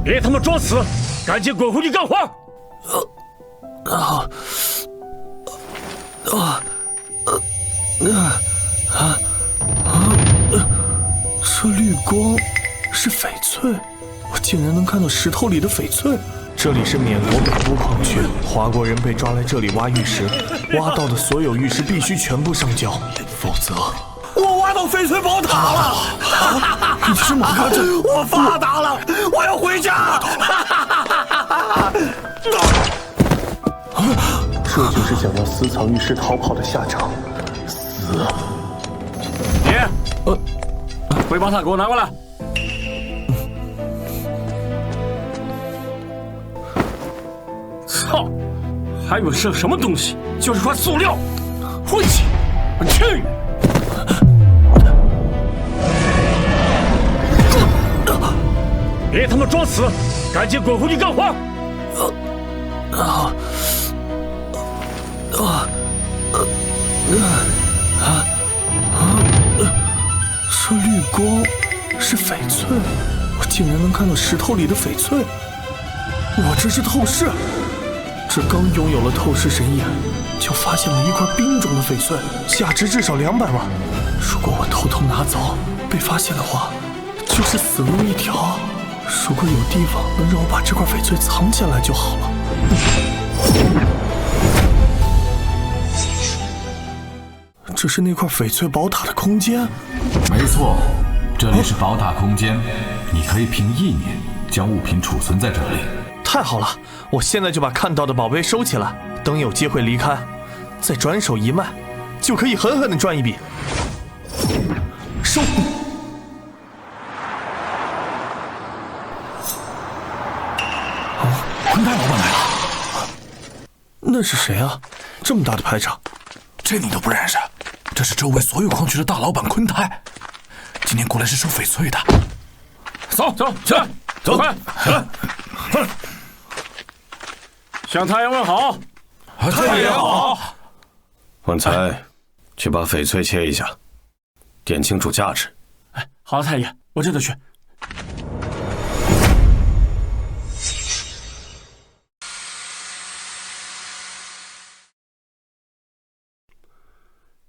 别他妈装死，赶紧滚回去干活！这绿光是翡翠，我竟然能看到石头里的翡翠。这里是缅国北部矿区，华国人被抓来这里挖玉石，挖到的所有玉石必须全部上交，否则我挖到翡翠宝塔了！你是马嘎镇，我发达了，我要回家！这就是想要私藏玉石逃跑的下场，死！你，回宝塔给我拿过来。操！还以为是什么东西，就是块塑料，晦气！我去！别他妈装死，赶紧滚回去干活！这绿光是翡翠，我竟然能看到石头里的翡翠。我这是透视，这刚拥有了透视神眼，就发现了一块冰种的翡翠，价值至少200万。如果我偷偷拿走，被发现的话，就是死路一条。如果有地方能让我把这块翡翠藏起来就好了。这是那块翡翠宝塔的空间。没错，这里是宝塔空间，你可以凭意念将物品储存在这里。太好了，我现在就把看到的宝贝收起来，等有机会离开，再转手一卖，就可以狠狠地赚一笔。收。坤泰老板来了。那是谁啊？这么大的排场，这你都不认识？这是周围所有矿区的大老板坤泰，今天过来是收翡翠的。走，起来，走快，起来！向太爷问好。太爷好。旺财，去把翡翠切一下，点清楚价值。哎，好，太爷，我这就去。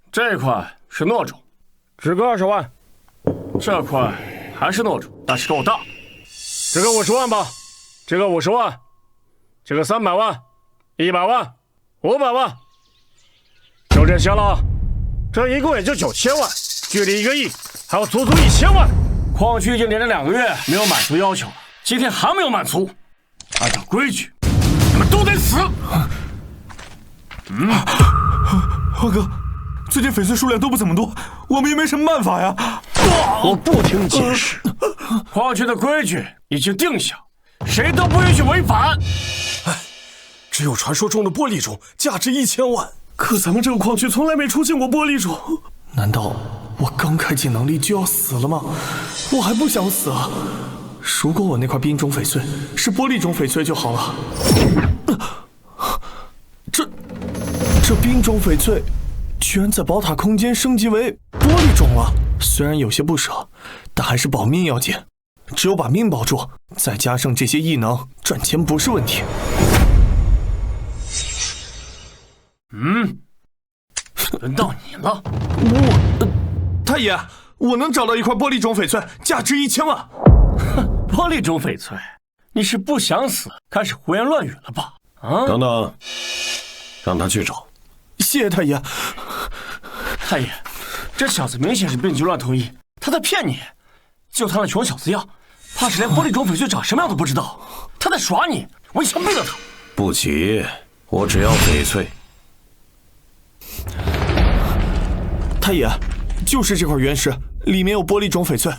这块是糯种，只个20万。这块还是糯种，但是够大。这个50万吧，这个50万，这个300万，100万，500万，就这些了。这一共也就9000万，距离1个亿还有足足1000万。矿区已经连着2个月没有满足要求了，今天还没有满足，按照规矩，你们都得死。华哥，最近翡翠数量都不怎么多，我们也没什么办法呀。我不听解释，矿区的规矩已经定下，谁都不允许违反。只有传说中的玻璃种价值1000万，可咱们这个矿区从来没出现过玻璃种。难道我刚开启能力就要死了吗？我还不想死啊！如果我那块冰种翡翠是玻璃种翡翠就好了。这冰种翡翠居然在宝塔空间升级为玻璃种了，虽然有些不舍，但还是保命要紧。只有把命保住，再加上这些异能，赚钱不是问题。轮到你了。太爷，我能找到一块玻璃种翡翠，价值1000万。玻璃种翡翠，你是不想死，开始胡言乱语了吧？啊！等等，让他去找。谢谢太爷。太爷，这小子明显是病急乱投医，他在骗你。就他那穷小子样，怕是连玻璃种翡翠长什么样都不知道。他在耍你，我一枪毙了他。不急，我只要翡翠。太爷，就是这块原石，里面有玻璃种翡翠。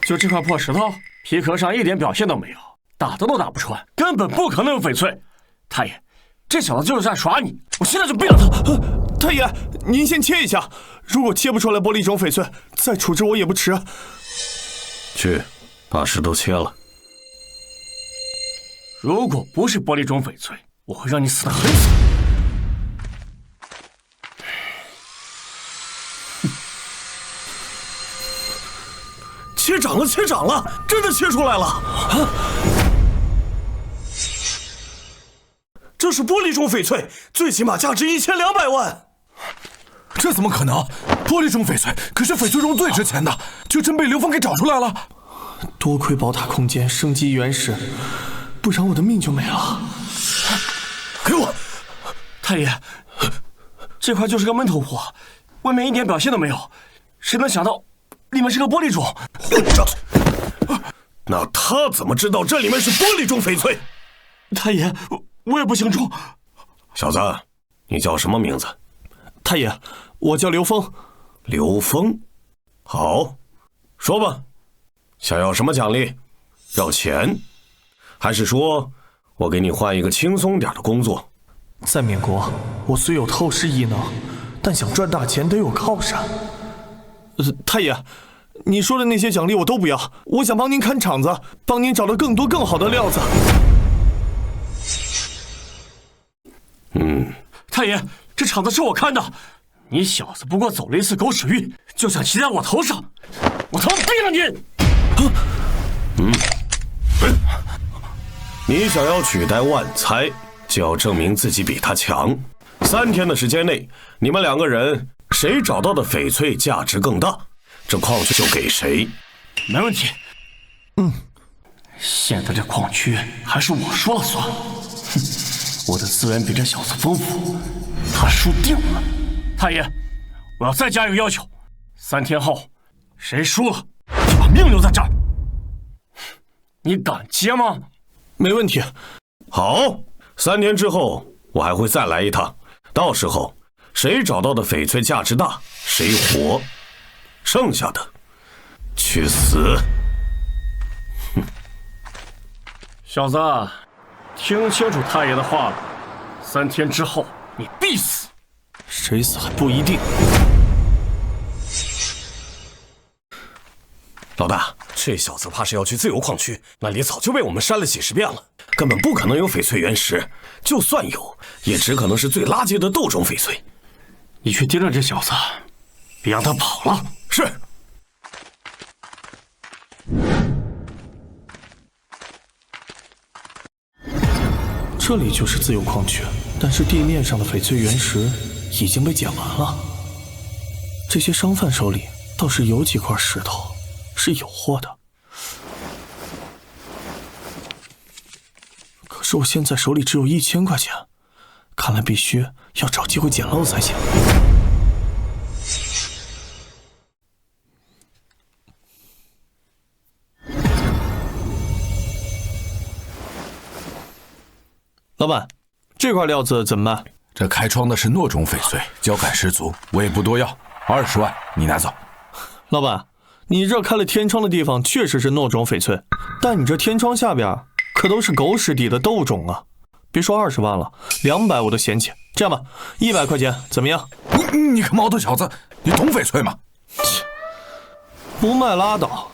就这块破石头，皮壳上一点表现都没有，打都打不穿，根本不可能有翡翠。太爷，这小子就是在耍你，我现在就毙了他。太爷，您先切一下，如果切不出来玻璃种翡翠，再处置我也不迟。去，把石头切了。如果不是玻璃种翡翠，我会让你死得很惨。切着。掌了，切掌了，真的切出来了！啊！这是玻璃种翡翠，最起码价值1200万。这怎么可能？玻璃种翡翠可是翡翠中最值钱的，就真被刘峰给找出来了。多亏宝塔空间升级原石，不然我的命就没了。给我！太爷，这块就是个闷头货，外面一点表现都没有，谁能想到里面是个玻璃种？混账！那他怎么知道这里面是玻璃种翡翠？太爷，我也不清楚。小子，你叫什么名字？太爷，我叫刘峰。刘峰，好，说吧，想要什么奖励？要钱，还是说我给你换一个轻松点的工作？在缅国，我虽有透视异能，但想赚大钱得有靠山。太爷，你说的那些奖励我都不要，我想帮您看场子，帮您找到更多更好的料子。太爷，这场子是我看的，你小子不过走了一次狗屎运，就想骑在我头上，我他妈毙了你！你想要取代万猜，就要证明自己比他强。3天的时间内，你们2个人谁找到的翡翠价值更大，这矿区就给谁。没问题。现在这矿区还是我说了算。哼，我的资源比这小子丰富，他输定了。太爷，我要再加一个要求，3天后谁输了就把命留在这儿。你敢接吗？没问题。好，3天之后我还会再来一趟，到时候谁找到的翡翠价值大，谁活，剩下的去死。小子，听清楚太爷的话了，3天之后你必死。谁死还不一定。老大，这小子怕是要去自由矿区，那里早就被我们删了几10遍了，根本不可能有翡翠原石，就算有，也只可能是最垃圾的豆种翡翠。你去盯着这小子，别让他跑了。是。这里就是自由矿区，但是地面上的翡翠原石已经被捡完了。这些商贩手里倒是有几块石头是有货的，可是我现在手里只有1000块钱，看来必须要找机会捡漏才行。老板，这块料子怎么卖？这开窗的是糯种翡翠，胶感十足，我也不多要，20万你拿走。老板，你这开了天窗的地方确实是糯种翡翠，但你这天窗下边可都是狗屎底的豆种啊！别说20万了，200我都嫌弃。这样吧，100块钱怎么样？你个毛头小子，你懂翡翠吗？不卖拉倒。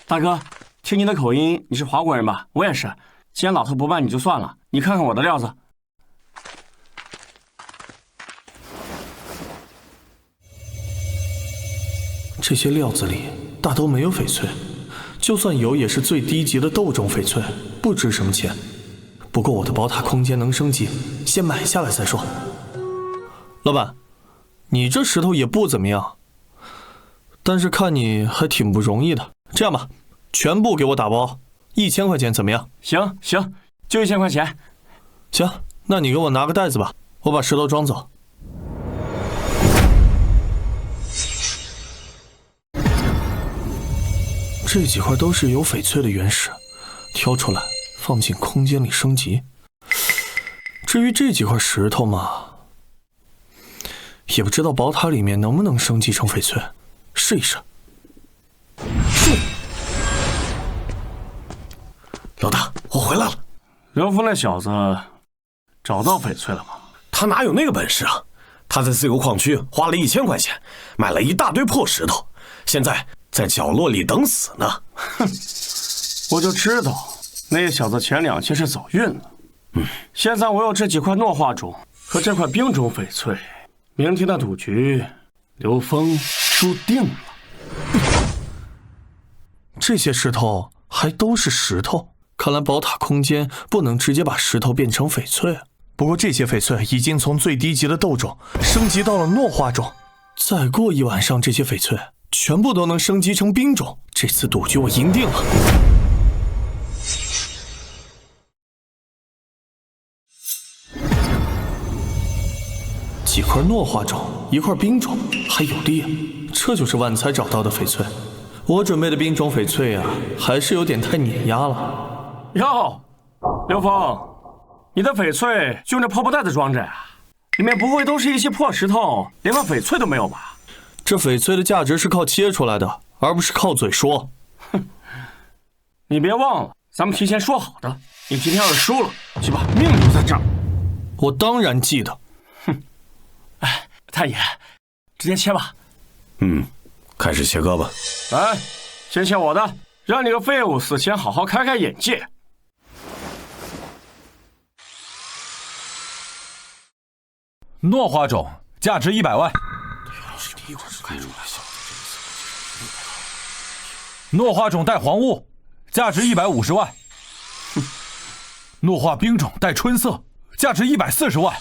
大哥，听你的口音，你是华国人吧？我也是。既然老头不卖你就算了，你看看我的料子。这些料子里大都没有翡翠，就算有也是最低级的豆种翡翠，不值什么钱。不过我的宝塔空间能升级，先买下来再说。老板，你这石头也不怎么样，但是看你还挺不容易的。这样吧，全部给我打包，1000块钱怎么样？行，就1000块钱。行，那你给我拿个袋子吧，我把石头装走。这几块都是有翡翠的原石，挑出来放进空间里升级。至于这几块石头嘛，也不知道宝塔里面能不能升级成翡翠，试一试。老大，我回来了。刘峰那小子找到翡翠了吗？他哪有那个本事啊？他在自由矿区花了1000块钱，买了一大堆破石头，现在在角落里等死呢。哼，我就知道那小子前2期是走运了。现在我有这几块糯化种和这块冰种翡翠，明天的赌局，刘峰输定了。这些石头还都是石头，看来宝塔空间不能直接把石头变成翡翠。不过这些翡翠已经从最低级的斗种升级到了诺化种，再过一晚上，这些翡翠全部都能升级成冰种。这次赌局我赢定了。几块诺化种，一块冰种，还有力，这就是万才找到的翡翠。我准备的冰种翡翠啊，还是有点太碾压了。哟，刘峰，你的翡翠就用这破布袋子装着呀？里面不会都是一些破石头，连块翡翠都没有吧？这翡翠的价值是靠切出来的，而不是靠嘴说。哼，你别忘了，咱们提前说好的，你今天要是输了，就把命留在这儿。我当然记得。哼，哎，太爷，直接切吧。开始切割吧。来，先切我的，让你个废物死前好好开开眼界。诺化种价值100万。诺化种带黄雾，价值150万。诺化冰种带春色，价值140万。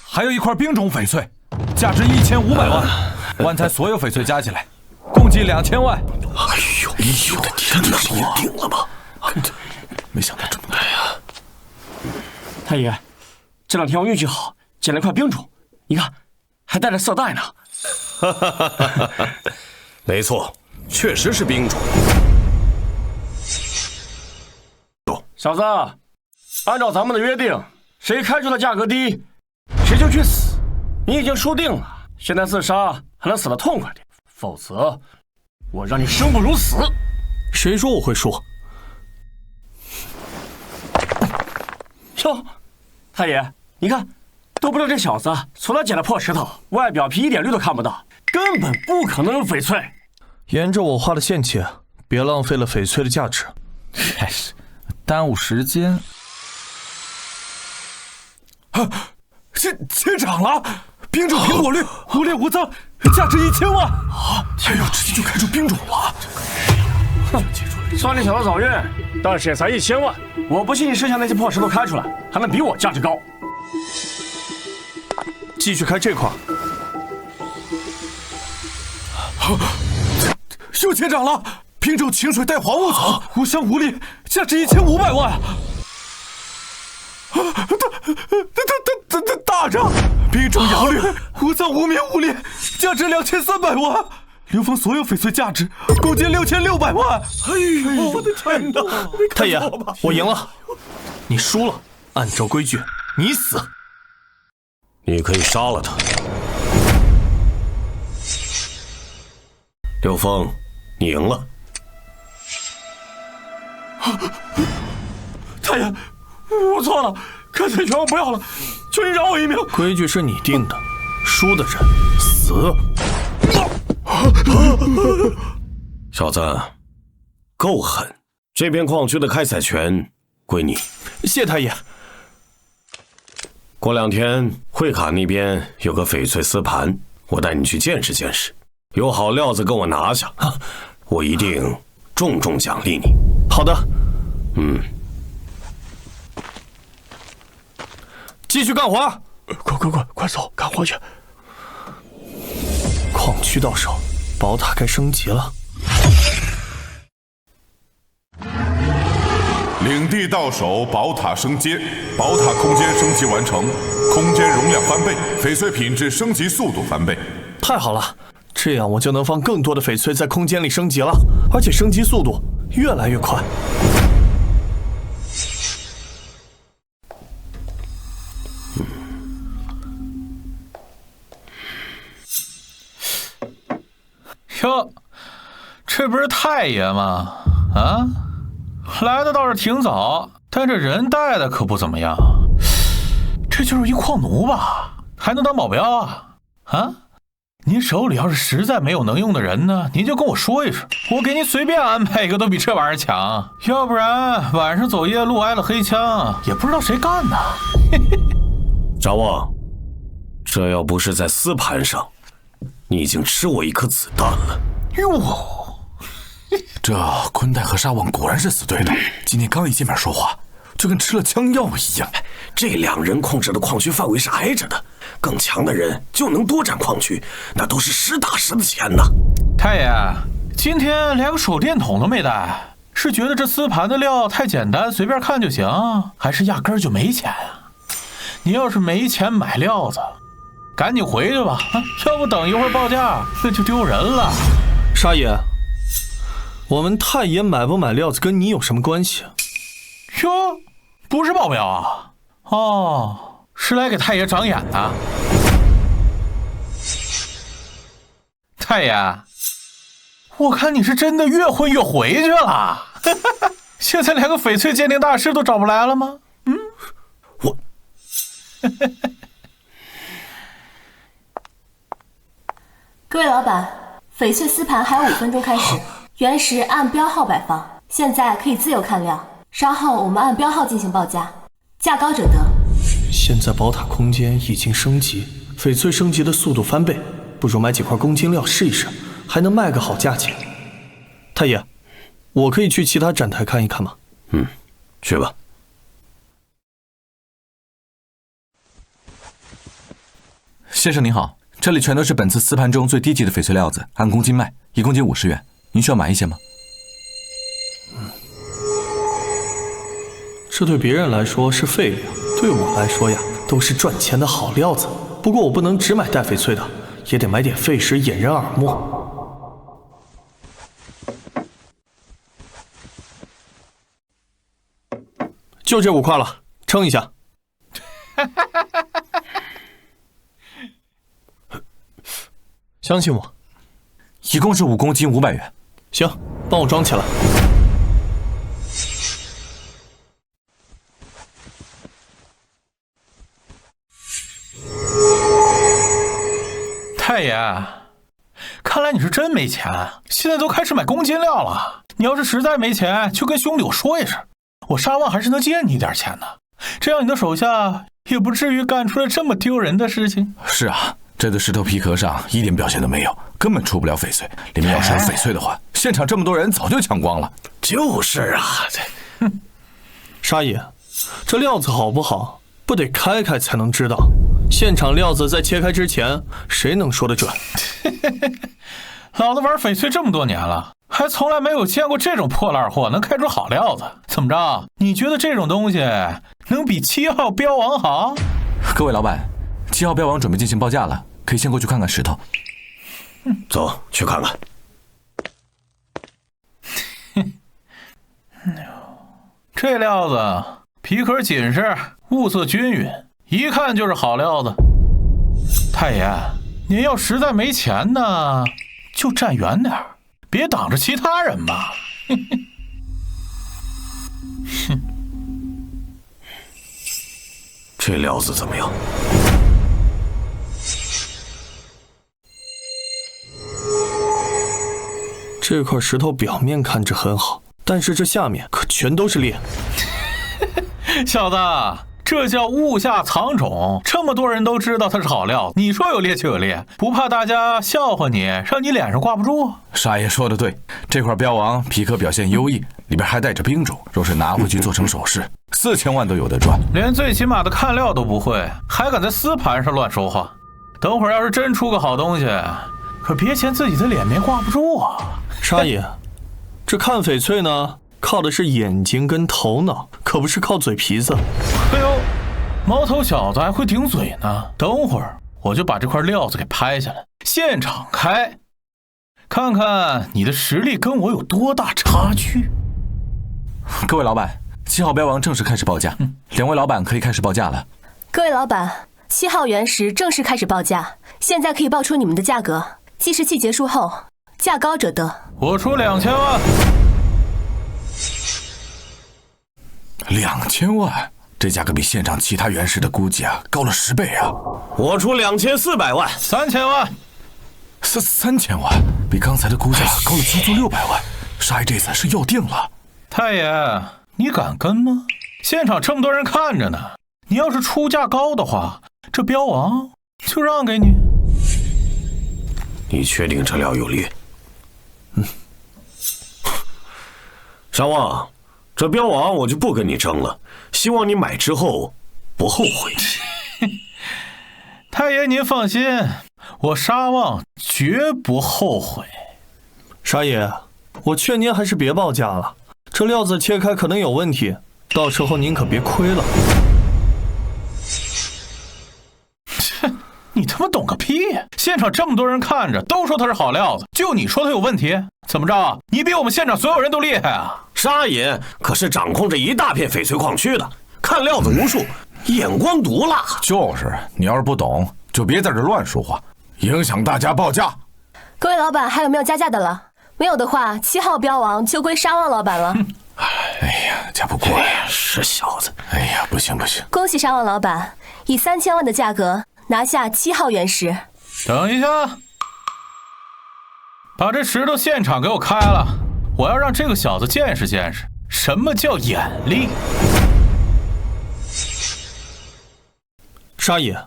还有一块冰种翡翠，价值1500万。万才所有翡翠加起来，共计2000万。哎呦，我的天哪！赢定了吗？没想到这么多呀！太爷，这2天我运气好，捡了一块冰种，你看，还带着色带呢。没错，确实是冰种。小子，按照咱们的约定，谁开出的价格低，谁就去死。你已经输定了，现在自杀还能死得痛快点，否则我让你生不如死。谁说我会输？哟，太爷，你看，都不知道这小子除了捡了破石头，外表皮一点绿都看不到，根本不可能有翡翠。沿着我画的线切，别浪费了翡翠的价值。真是耽误时间。切涨了！冰种苹果绿，无劣无脏，价值1000万。哎呦，直接就开出冰种了！哼，算你小子走运，但是也才1000万。我不信你剩下那些破石头开出来，还能比我价值高。继续开这块。又切涨了！冰种清水带黄雾草，无香无力，价值1500万。大涨！冰种杨绿，无脏无棉无裂，价值2300万。刘峰所有翡翠价值共计6600万。哎呦，我的天哪！太爷，我赢了，你输了。按照规矩，你死。你可以杀了他。刘峰，你赢了。太爷，我错了，开采权我不要了，求你饶我一命。规矩是你定的，输的人死。小子，够狠！这片矿区的开采权归你。谢太爷。过2天会卡那边有个翡翠丝盘，我带你去见识见识。有好料子跟我拿下，我一定重重奖励你。好的。继续干活。快走，干活去。矿区到手，宝塔该升级了。领地到手，宝塔升阶，宝塔空间升级完成，空间容量翻倍，翡翠品质升级速度翻倍。太好了，这样我就能放更多的翡翠在空间里升级了，而且升级速度越来越快。哟，这不是太爷吗？啊，来的倒是挺早，但这人带的可不怎么样。这就是一矿奴吧？还能当保镖啊？啊？您手里要是实在没有能用的人呢，您就跟我说一声，我给您随便安排一个，都比这玩意儿强。要不然晚上走夜路挨了黑枪，也不知道谁干的。张望，这要不是在丝盘上，你已经吃我一颗子弹了。哟，这坤代和沙旺果然是死对头，今天刚一见面说话，就跟吃了枪药一样。这两人控制的矿区范围是挨着的，更强的人就能多占矿区，那都是实打实的钱呐。太爷，今天连个手电筒都没带，是觉得这丝盘的料太简单，随便看就行，还是压根儿就没钱啊？你要是没钱买料子，赶紧回去吧，要不等一会儿报价那就丢人了。沙爷，我们太爷买不买料子跟你有什么关系？哟，不是保镖啊？哦，是来给太爷长眼的。太爷，我看你是真的越混越回去了。现在连个翡翠鉴定大师都找不来了吗？我各位老板，翡翠丝盘还有5分钟开始，原石按标号摆放，现在可以自由看料，稍后我们按标号进行报价，价高者得。现在宝塔空间已经升级，翡翠升级的速度翻倍，不如买几块公斤料试一试，还能卖个好价钱。太爷，我可以去其他展台看一看吗？去吧。先生您好，这里全都是本次丝盘中最低级的翡翠料子，按公斤卖，1公斤50元。您需要买一些吗？这对别人来说是废料，对我来说呀，都是赚钱的好料子。不过我不能只买带翡翠的，也得买点废石掩人耳目。就这5块了，称一下。相信我，一共是5公斤500元。行，帮我装起来。太爷，看来你是真没钱，现在都开始买公斤料了。你要是实在没钱，就跟兄弟我说一声，我沙旺还是能借你一点钱的，这样你的手下也不至于干出了这么丢人的事情。是啊，这对石头皮壳上一点表现都没有，根本出不了翡翠。里面要是有翡翠的话，现场这么多人早就抢光了。就是啊，沙爷，这料子好不好，不得开开才能知道。现场料子在切开之前，谁能说得准？老子玩翡翠这么多年了，还从来没有见过这种破烂货能开出好料子。怎么着？你觉得这种东西能比7号标王好？各位老板，7号标王准备进行报价了，可以先过去看看石头。走去看看。这料子皮壳紧实，物色均匀，一看就是好料子。太爷，您要实在没钱呢，就站远点，别挡着其他人嘛。这料子怎么样？这块石头表面看着很好，但是这下面可全都是裂。小子，这叫物下藏种，这么多人都知道它是好料，你说有裂就有裂，不怕大家笑话你，让你脸上挂不住？沙爷说的对，这块标王皮壳表现优异，里边还带着冰种，若是拿回去做成首饰，4000万都有得赚。连最起码的看料都不会，还敢在丝盘上乱说话？等会儿要是真出个好东西，可别嫌自己的脸面挂不住啊！沙爷，这看翡翠呢，靠的是眼睛跟头脑，可不是靠嘴皮子。哎呦，毛头小子还会顶嘴呢！等会儿我就把这块料子给拍下来，现场开，看看你的实力跟我有多大差距。各位老板，7号标王正式开始报价，2位老板可以开始报价了。各位老板，7号原石正式开始报价，现在可以报出你们的价格。计时器结束后，价高者得。我出2000万。2000万，这价格比现场其他原石的估计高了10倍啊！我出2400万。3000万。3000万，比刚才的估价高了足足600万。沙爷这次是要定了。太爷，你敢跟吗？现场这么多人看着呢，你要是出价高的话，这标王就让给你。你确定这料有裂？沙旺，这标王我就不跟你争了，希望你买之后不后悔。太爷您放心，我沙旺绝不后悔。沙爷，我劝您还是别报价了，这料子切开可能有问题，到时候您可别亏了。你他妈懂个屁！现场这么多人看着，都说它是好料子，就你说它有问题？怎么着？你比我们现场所有人都厉害啊！沙爷可是掌控着一大片翡翠矿区的，看料子无数，眼光毒辣。就是，你要是不懂，就别在这乱说话，影响大家报价。各位老板，还有没有加价的了？没有的话，7号标王就归沙旺老板了。哎呀，价不过呀，是小子。哎呀，不行不行！恭喜沙旺老板，以3000万的价格拿下7号原石。等一下，把这石头现场给我开了，我要让这个小子见识见识什么叫眼力。沙爷，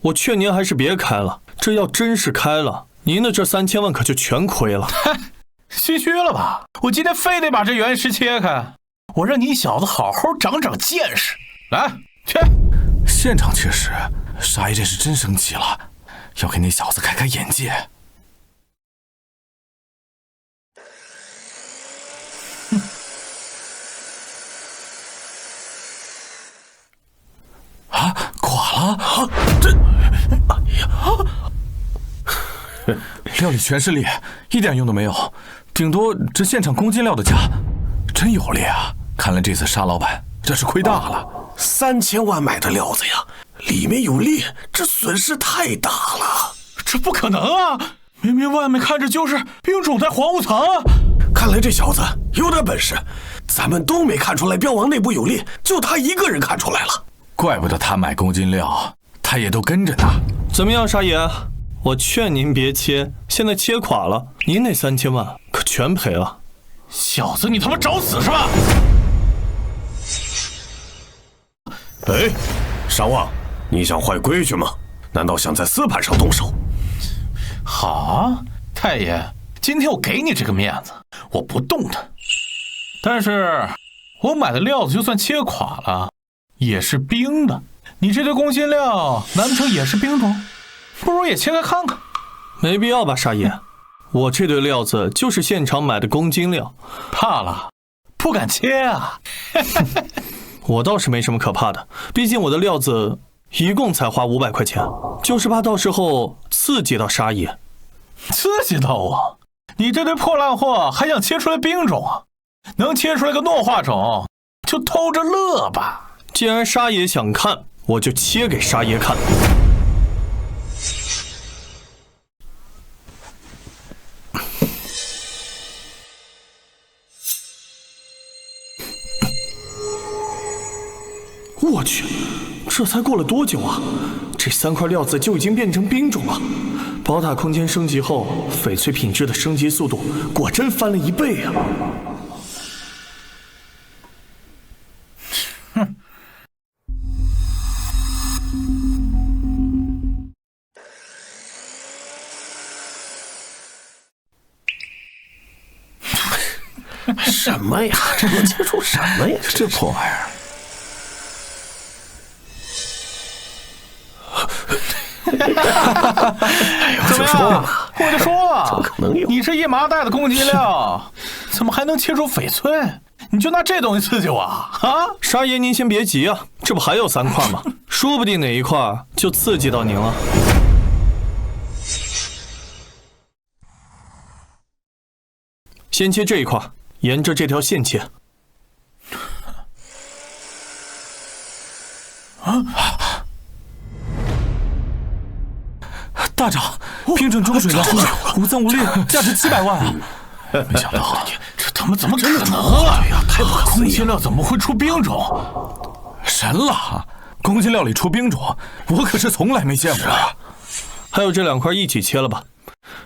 我劝您还是别开了，这要真是开了，您的这3000万可就全亏了。虚虚了吧？我今天非得把这原石切开，我让你小子好好长长见识。来，去！现场切石，沙爷这是真生气了，要给那小子开开眼界。啊，垮了！啊，这，哎呀！料里全是裂，一点用都没有，顶多这现场公斤料的价，真有裂啊！看来这次沙老板这是亏大了。3000万买的料子呀，里面有裂，这损失太大了。这不可能啊！明明外面看着就是冰种在黄雾层啊！看来这小子有点本事，咱们都没看出来标王内部有裂，就他一个人看出来了。怪不得他买公斤料，他也都跟着呢。怎么样，沙爷？我劝您别切，现在切垮了，您那3000万可全赔了。小子，你他妈找死是吧？哎，沙旺，你想坏规矩吗？难道想在丝盘上动手？好啊，太爷，今天我给你这个面子，我不动它。但是，我买的料子就算切垮了，也是冰的。你这堆公斤料，难不成也是冰种？不如也切开看看。没必要吧，沙爷，我这堆料子就是现场买的公斤料。怕了？不敢切啊？我倒是没什么可怕的，毕竟我的料子一共才花500块钱，就是怕到时候刺激到沙爷。刺激到我？你这堆破烂货还想切出来冰种啊？能切出来个糯化种，就偷着乐吧。既然沙爷想看，我就切给沙爷看。我去，这才过了多久啊？这3块料子就已经变成冰种了。宝塔空间升级后，翡翠品质的升级速度果真翻了1倍啊！哼。什么呀？这能切出什么呀？这破玩意儿！怎么样？我就说了，你这一麻袋的公斤料，怎么还能切出翡翠？你就拿这东西刺激我啊？沙爷，您先别急啊，这不还有3块吗？说不定哪一块就刺激到您了。先切这一块，沿着这条线切。大涨，冰种中水了，无增无裂，价值700万。没想到，这他妈怎么可能啊！太不可思议了！公斤料怎么会出冰种？神了！公斤料里出冰种，我可是从来没见过呀。还有这2块一起切了吧，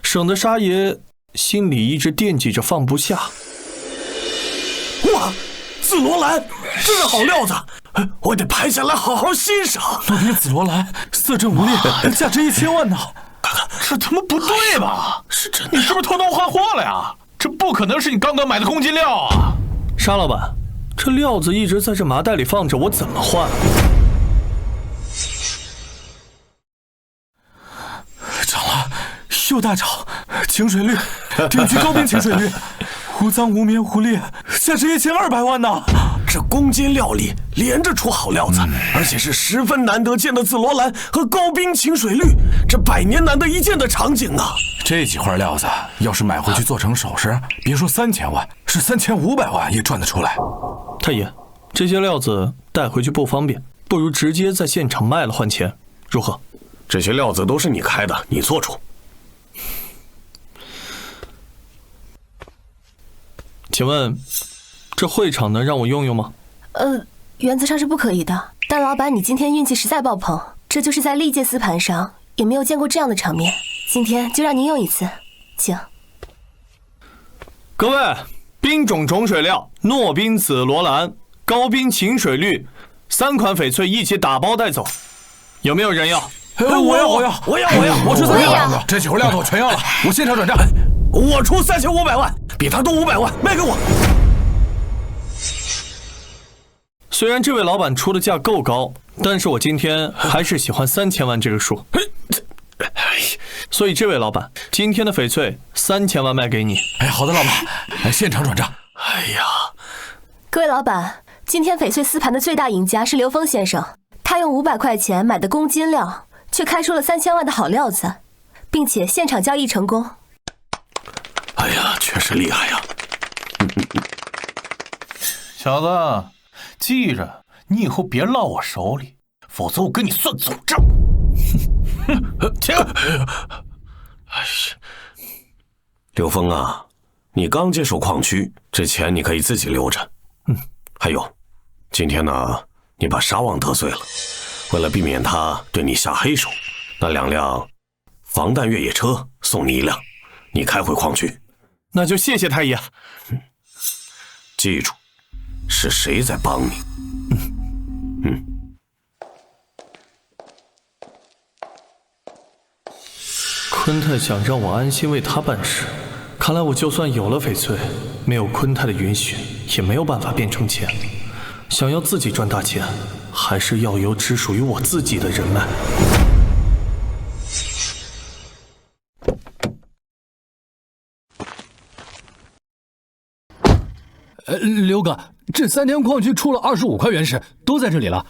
省得沙爷心里一直惦记着放不下。哇，紫罗兰，这是好料子，我得拍下来好好欣赏。洛宾紫罗兰，色正无裂，价值1000万呢！这他妈不对吧？是真的？你是不是偷偷换货了呀？这不可能是你刚刚买的公斤料啊！沙老板，这料子一直在这麻袋里放着，我怎么换？涨了，又大涨，清水率，定居高冰清水率，无脏无棉无裂，价值1200万呢！这宫间料理连着出好料子，而且是十分难得见的紫罗兰和高冰清水绿，这100年难得一见的场景啊！这几块料子要是买回去做成首饰，别说3000万，是3500万也赚得出来。太爷，这些料子带回去不方便，不如直接在现场卖了换钱，如何？这些料子都是你开的，你做主。请问，这会场能让我用用吗？原则上是不可以的。但老板，你今天运气实在爆棚，这就是在历届丝盘上也没有见过这样的场面。今天就让您用一次，请。各位，冰种种水料、糯冰紫罗兰、高冰晴水绿3款翡翠一起打包带走，有没有人要？我要，我出300万，这几块料子我全要了，我现场转账。我出3500万，比他多500万，卖给我。虽然这位老板出的价够高，但是我今天还是喜欢3000万这个数。所以这位老板，今天的翡翠3000万卖给你。好的，老板，现场转账。各位老板，今天翡翠丝盘的最大赢家是刘峰先生，他用500块钱买的公斤料，却开出了3000万的好料子，并且现场交易成功。确实厉害呀！小子，记着，你以后别落我手里，否则我跟你算总账。停！刘峰啊，你刚接手矿区，这钱你可以自己留着。还有，今天呢，你把沙旺得罪了，为了避免他对你下黑手，那2辆防弹越野车送你1辆，你开回矿区。那就谢谢太爷。记住，是谁在帮你？昆泰想让我安心为他办事，看来我就算有了翡翠，没有昆泰的允许，也没有办法变成钱。想要自己赚大钱，还是要有只属于我自己的人脉。刘哥，这3天矿区出了25块原石，都在这里了。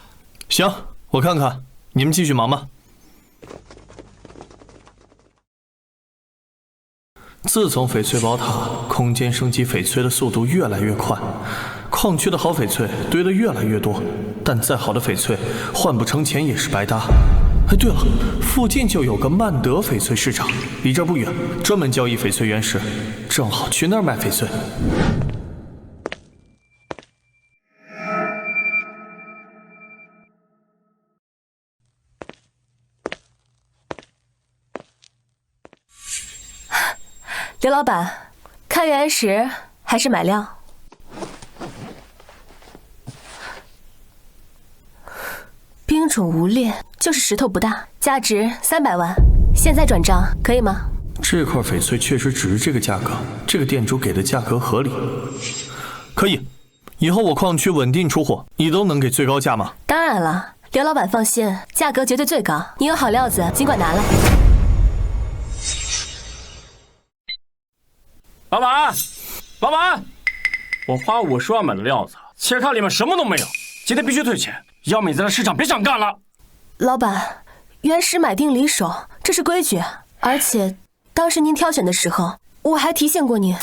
行，我看看，你们继续忙吧。自从翡翠宝塔空间升级翡翠的速度越来越快，矿区的好翡翠堆得越来越多，但再好的翡翠换不成钱也是白搭。对了，附近就有个曼德翡翠市场，离这儿不远，专门交易翡翠原石，正好去那儿买翡翠。刘老板，看原石还是买料？冰种无裂，就是石头不大，价值300万，现在转账可以吗？这块翡翠确实值这个价格，这个店主给的价格合理，可以。以后我矿区稳定出货，你都能给最高价吗？当然了，刘老板放心，价格绝对最高。你有好料子，尽管拿来。老板，我花50万买的料子，切开里面什么都没有，今天必须退钱，要么你在这市场别想干了。老板，原石买定离手，这是规矩，而且当时您挑选的时候，我还提醒过您。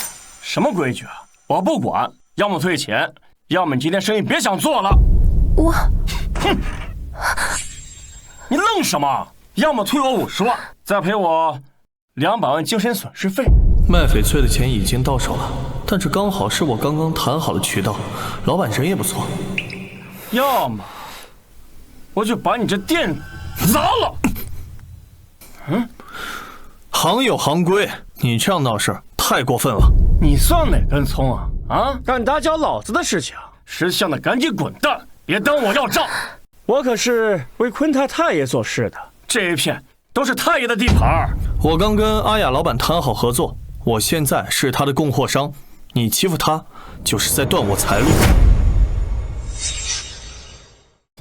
什么规矩啊？我不管，要么退钱，要么你今天生意别想做了。哼，你愣什么？要么退我50万，再赔我200万精神损失费。卖翡翠的钱已经到手了，但这刚好是我刚刚谈好的渠道，老板人也不错。要么我就把你这店砸了。行有行规，你这样闹事太过分了。你算哪根葱啊？敢打搅老子的事情，识相的赶紧滚蛋，别等我要账。我可是为昆泰太爷做事的，这一片都是太爷的地盘。我刚跟阿雅老板谈好合作，我现在是他的供货商，你欺负他，就是在断我财路。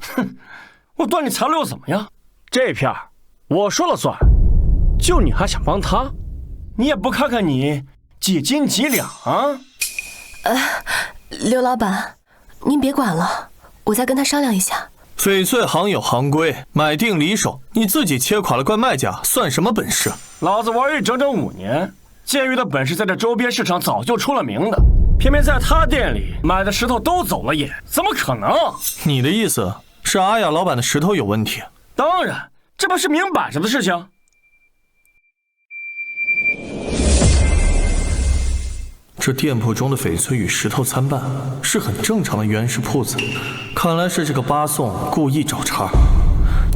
哼，我断你财路又怎么样？这片我说了算，就你还想帮他？你也不看看你几斤几两啊？刘老板，您别管了，我再跟他商量一下。翡翠行有行规，买定离手，你自己切垮了怪卖家，算什么本事？老子玩玉整整5年，剑玉的本事在这周边市场早就出了名的，偏偏在他店里买的石头都走了眼，怎么可能？你的意思是阿雅老板的石头有问题？当然，这不是明摆着的事情。这店铺中的翡翠与石头参半，是很正常的原石铺子。看来是这个巴宋故意找茬。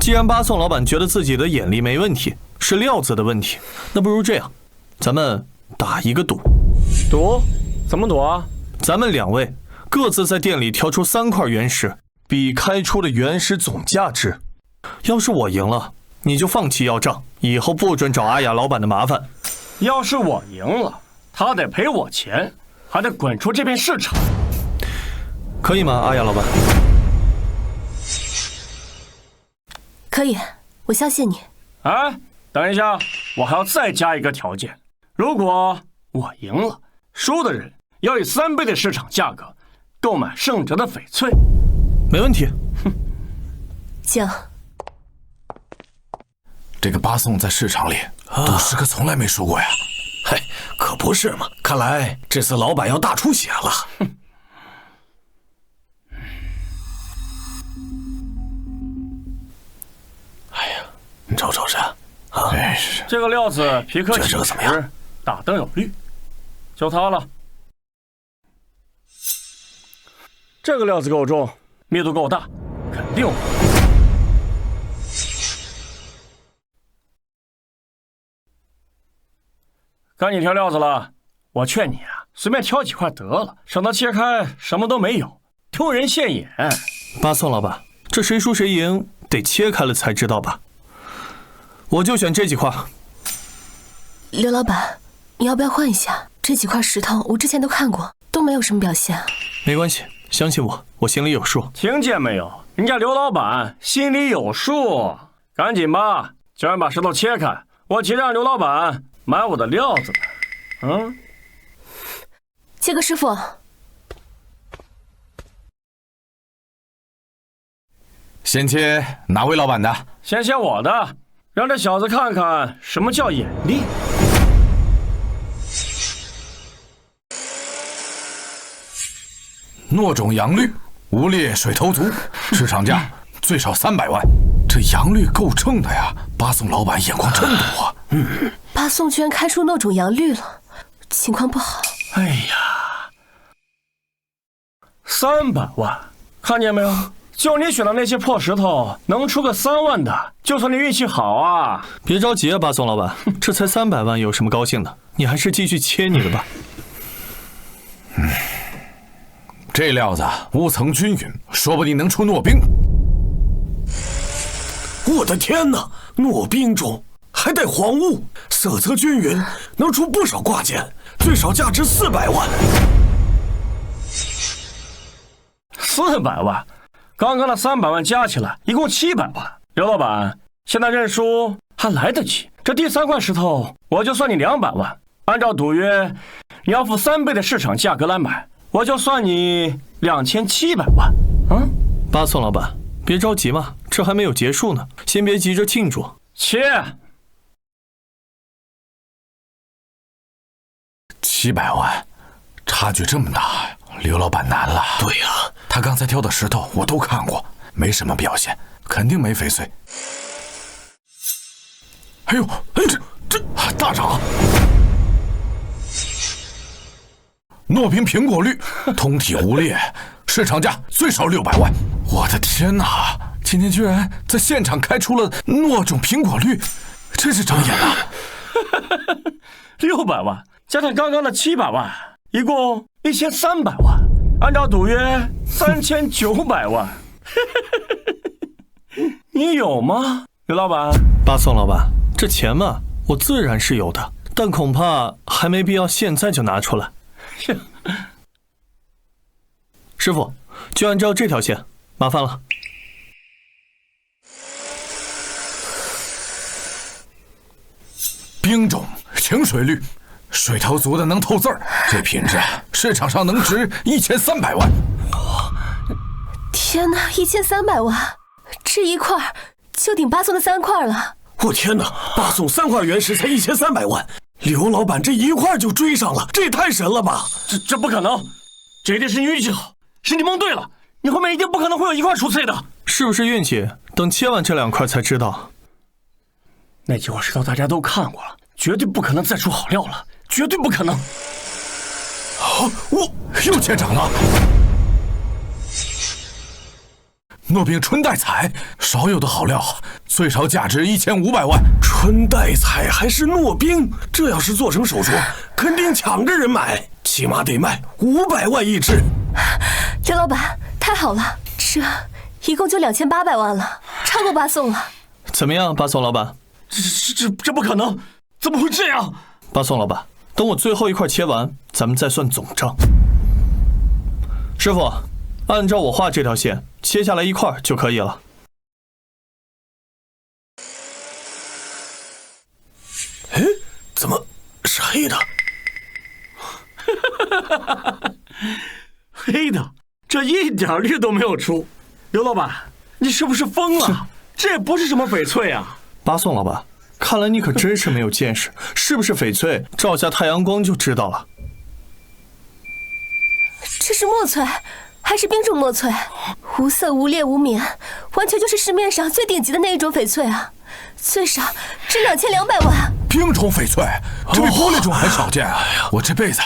既然巴宋老板觉得自己的眼力没问题，是料子的问题，那不如这样，咱们打一个赌。赌？怎么赌啊？咱们2位各自在店里挑出3块原石，比开出的原石总价值。要是我赢了，你就放弃要账，以后不准找阿雅老板的麻烦。要是我赢了，他得赔我钱，还得滚出这片市场，可以吗，阿雅老板？可以，我相信你。哎，等一下，我还要再加一个条件，如果我赢了，输的人要以3倍的市场价格购买胜者的翡翠。没问题。哼，请。这个巴宋在市场里赌石可从来没输过呀。嘿，可不是嘛！看来这次老板要大出血了。哼，哎呀，你瞅瞅这，啊，这个料子皮克这个怎么样？大灯有绿，就它了。这个料子够重，密度够大，肯定有。该你挑料子了，我劝你啊，随便挑几块得了，省得切开什么都没有，丢人现眼。巴宋老板，这谁输谁赢得切开了才知道吧？我就选这几块。刘老板，你要不要换一下？这几块石头我之前都看过，都没有什么表现。没关系，相信我，我心里有数。听见没有？人家刘老板心里有数，赶紧吧，叫人把石头切开，我急着让刘老板买我的料子呢。切哥师傅，先切哪位老板的？先切我的，让这小子看看什么叫眼力。糯种阳绿，无裂水头足，市场价最少300万。这阳绿够正的呀！巴宋老板眼光真毒啊！巴宋居然开出糯种阳绿了，情况不好。哎呀，300万，看见没有？就你选的那些破石头，能出个3万的，就算你运气好啊！别着急啊，巴宋老板，这才300万，有什么高兴的？你还是继续切你的吧。这料子乌层均匀，说不定能出糯冰。我的天哪，糯冰中还带黄雾，色泽均匀，能出不少挂件，最少价值400万。400万，刚刚的300万加起来一共700万。刘老板，现在认输还来得及。这第3块石头，我就算你200万。按照赌约，你要付3倍的市场价格来买，我就算你2700万。巴宋老板，别着急嘛，这还没有结束呢，先别急着庆祝。切！700万，差距这么大，刘老板难了。对呀，他刚才挑的石头我都看过，没什么表现，肯定没翡翠。哎呦，这大涨！糯冰苹果绿，通体无裂，市场价最少600万。我的天哪！今天居然在现场开出了糯种苹果绿，真是长眼了。600万加上刚刚的700万，一共1300万。按照赌约3900万。你有吗，刘老板？巴宋老板，这钱嘛，我自然是有的，但恐怕还没必要现在就拿出来。师傅，就按照这条线，麻烦了。冰种清水绿，水头足的能透字儿，这品质市场上能值1300万。天哪，1300万，这一块就顶巴宋的3块了。我天哪，巴宋3块原石才1300万，刘老板这一块就追上了，这也太神了吧！这不可能，这一定是你运气好，是你蒙对了，你后面一定不可能会有一块出翠的。是不是运气？等切完这2块才知道。那几块石头大家都看过了，绝对不可能再出好料了，绝对不可能。我又见长了。糯饼春带彩，少有的好料，最少价值1500万。春带彩还是糯冰，这要是做成手镯，肯定抢着人买，起码得卖500万一只。刘老板，太好了，这一共就2800万了，超过巴宋了。怎么样，巴宋老板？这不可能，怎么会这样？巴宋老板，等我最后一块切完，咱们再算总账。师傅，按照我画这条线，切下来1块就可以了。哎，怎么是黑的？黑的，这一点绿都没有出。刘老板，你是不是疯了？这也不是什么翡翠啊！巴宋老板，看来你可真是没有见识，是不是翡翠，照下太阳光就知道了。这是墨翠，还是冰种墨翠，无色无裂无棉，完全就是市面上最顶级的那一种翡翠啊！最少值2200万。冰种翡翠，这比玻璃种还少见啊！我这辈子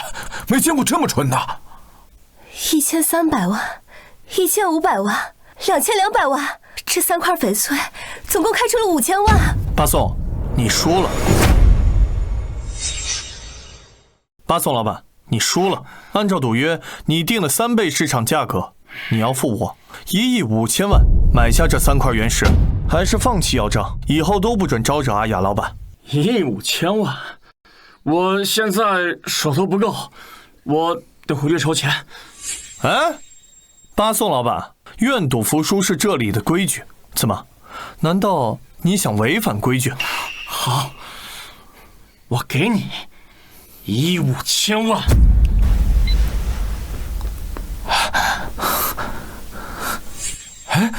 没见过这么纯的。1300万、1500万、2200万，这3块翡翠总共开出了5000万。巴宋，你输了。巴宋老板，你输了。按照赌约，你定了3倍市场价格，你要付我1亿5千万买下这3块原石，还是放弃要账，以后都不准招惹阿雅老板。1亿5千万，我现在手头不够，我得回去筹钱。哎，巴宋老板，愿赌服输是这里的规矩，怎么？难道你想违反规矩？好，我给你1亿5千万。哎，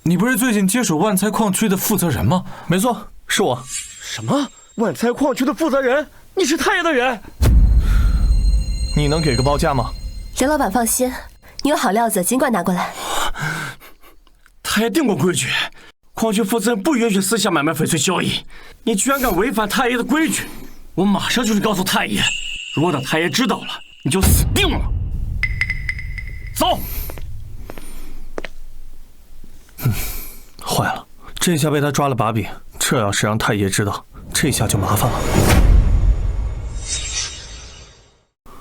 你不是最近接手万财矿区的负责人吗？没错，是我。什么？万财矿区的负责人？你是太爷的人？你能给个报价吗？刘老板放心，你有好料子尽管拿过来。太爷定过规矩，矿区负责人不允许私下买卖翡翠交易。你居然敢违反太爷的规矩，我马上就去告诉太爷。如果等太爷知道了，你就死定了。走。坏了，这下被他抓了把柄，这要是让太爷知道，这下就麻烦了。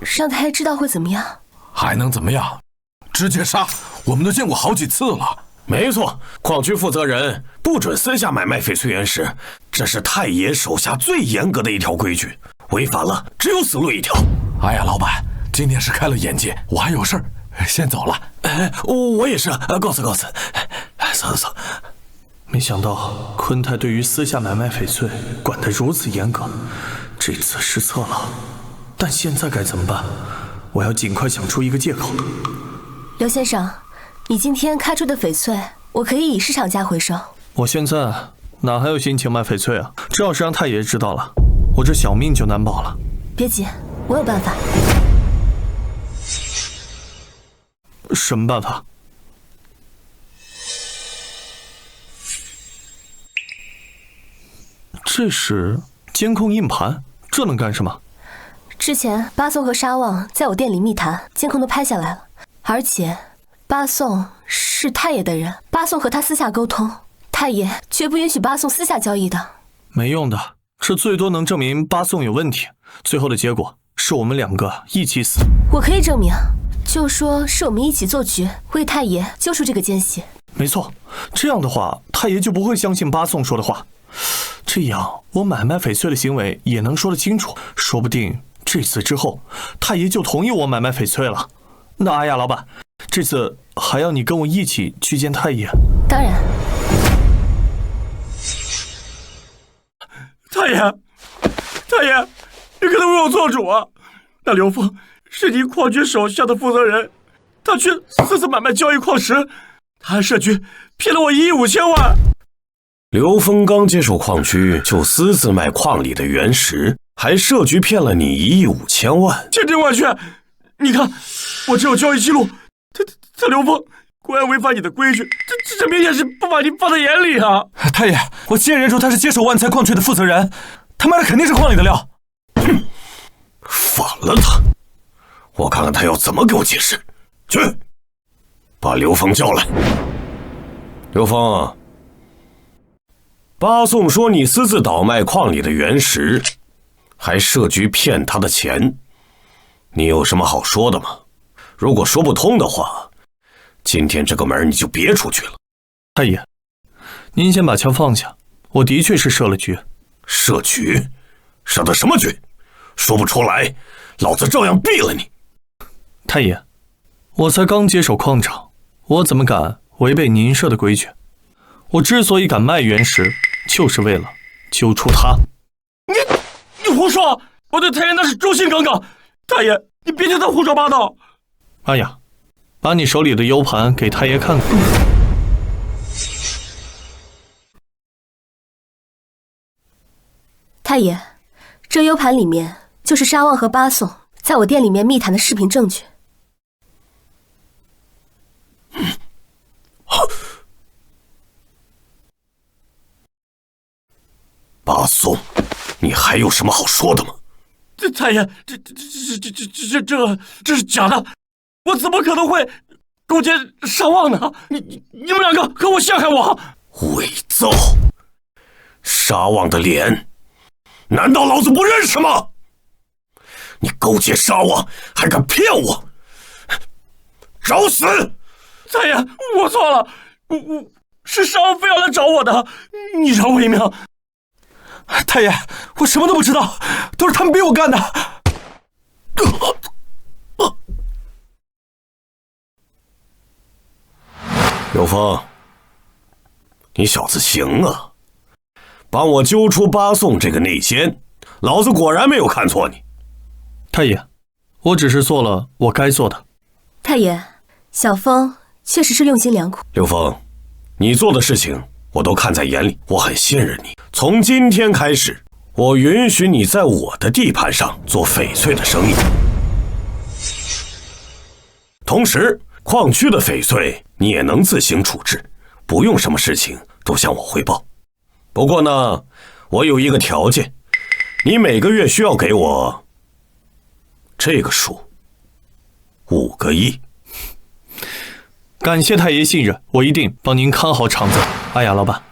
让太爷知道会怎么样？还能怎么样？直接杀！我们都见过好几次了。没错，矿区负责人不准私下买卖翡翠原石，这是太爷手下最严格的一条规矩，违反了只有死路一条。哎呀，老板，今天是开了眼界，我还有事儿，先走了。我也是，告辞告辞。走。没想到昆泰对于私下买卖翡翠管得如此严格，这次失策了。但现在该怎么办？我要尽快想出一个借口。刘先生，你今天开出的翡翠，我可以以市场价回收。我现在哪还有心情卖翡翠啊？这要是让太爷知道了，我这小命就难保了。别急，我有办法。什么办法？这是监控硬盘，这能干什么？之前巴宋和沙旺在我店里密谈，监控都拍下来了。而且巴宋是太爷的人，巴宋和他私下沟通，太爷绝不允许巴宋私下交易的。没用的，这最多能证明巴宋有问题，最后的结果是我们2个一起死。我可以证明，就说是我们一起做局，为太爷揪出这个奸细。没错，这样的话，太爷就不会相信巴宋说的话。这样，我买卖翡翠的行为也能说得清楚，说不定这次之后，太爷就同意我买卖翡翠了。那阿雅老板，这次还要你跟我一起去见太爷？当然。太爷，太爷，你可得为我做主啊！那刘峰是你矿区手下的负责人，他去私自买卖交易矿石，他还设局骗了我1亿5千万。刘峰刚接手矿区就私自卖矿里的原石，还设局骗了你1亿5千万。千真万确，你看，我只有交易记录。他刘峰果然违反你的规矩，这明显是不把你放在眼里啊！太爷，我亲眼认出他是接手万财矿区的负责人，他卖的肯定是矿里的料。哼，反了他！我看看他要怎么给我解释。去，把刘峰叫来。刘峰，巴颂说你私自倒卖矿里的原石，还设局骗他的钱，你有什么好说的吗？如果说不通的话，今天这个门你就别出去了。太爷，您先把枪放下，我的确是设了局。设局？设的什么局？说不出来，老子照样毙了你。太爷，我才刚接手矿场，我怎么敢违背您设的规矩？我之所以敢卖原石，就是为了揪出他。你胡说！我对太爷那是忠心耿耿。太爷，你别听他胡说八道。阿雅，把你手里的 U 盘给太爷看看。太爷，这 U 盘里面就是沙旺和巴颂在我店里面密谈的视频证据。巴颂，你还有什么好说的吗？太爷，这是假的，我怎么可能会勾结沙旺呢？你们两个可我陷害我！伪造！沙旺的脸，难道老子不认识吗？你勾结沙旺，还敢骗我？找死！太爷，我错了，我是沙旺非要来找我的，你饶我一命。太爷，我什么都不知道，都是他们逼我干的。刘峰，你小子行啊！帮我揪出巴颂这个内奸，老子果然没有看错你。太爷，我只是做了我该做的。太爷，小峰确实是用心良苦。刘峰，你做的事情我都看在眼里，我很信任你。从今天开始，我允许你在我的地盘上做翡翠的生意。同时，矿区的翡翠你也能自行处置，不用什么事情都向我汇报。不过呢，我有一个条件，你每个月需要给我这个数，5个亿。感谢太爷信任，我一定帮您看好场子。阿雅老板，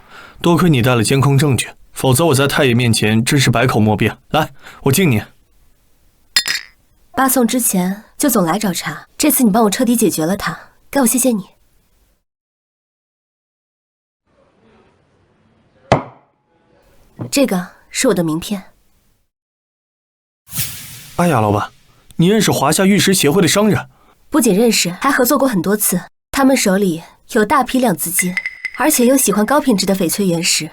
多亏你带了监控证据，否则我在太爷面前真是百口莫辩。来，我敬你。巴颂之前就总来找茬，这次你帮我彻底解决了他，该我谢谢你。这个是我的名片。阿雅老板，你认识华夏玉石协会的商人？不仅认识，还合作过很多次。他们手里有大批量资金，而且又喜欢高品质的翡翠原石，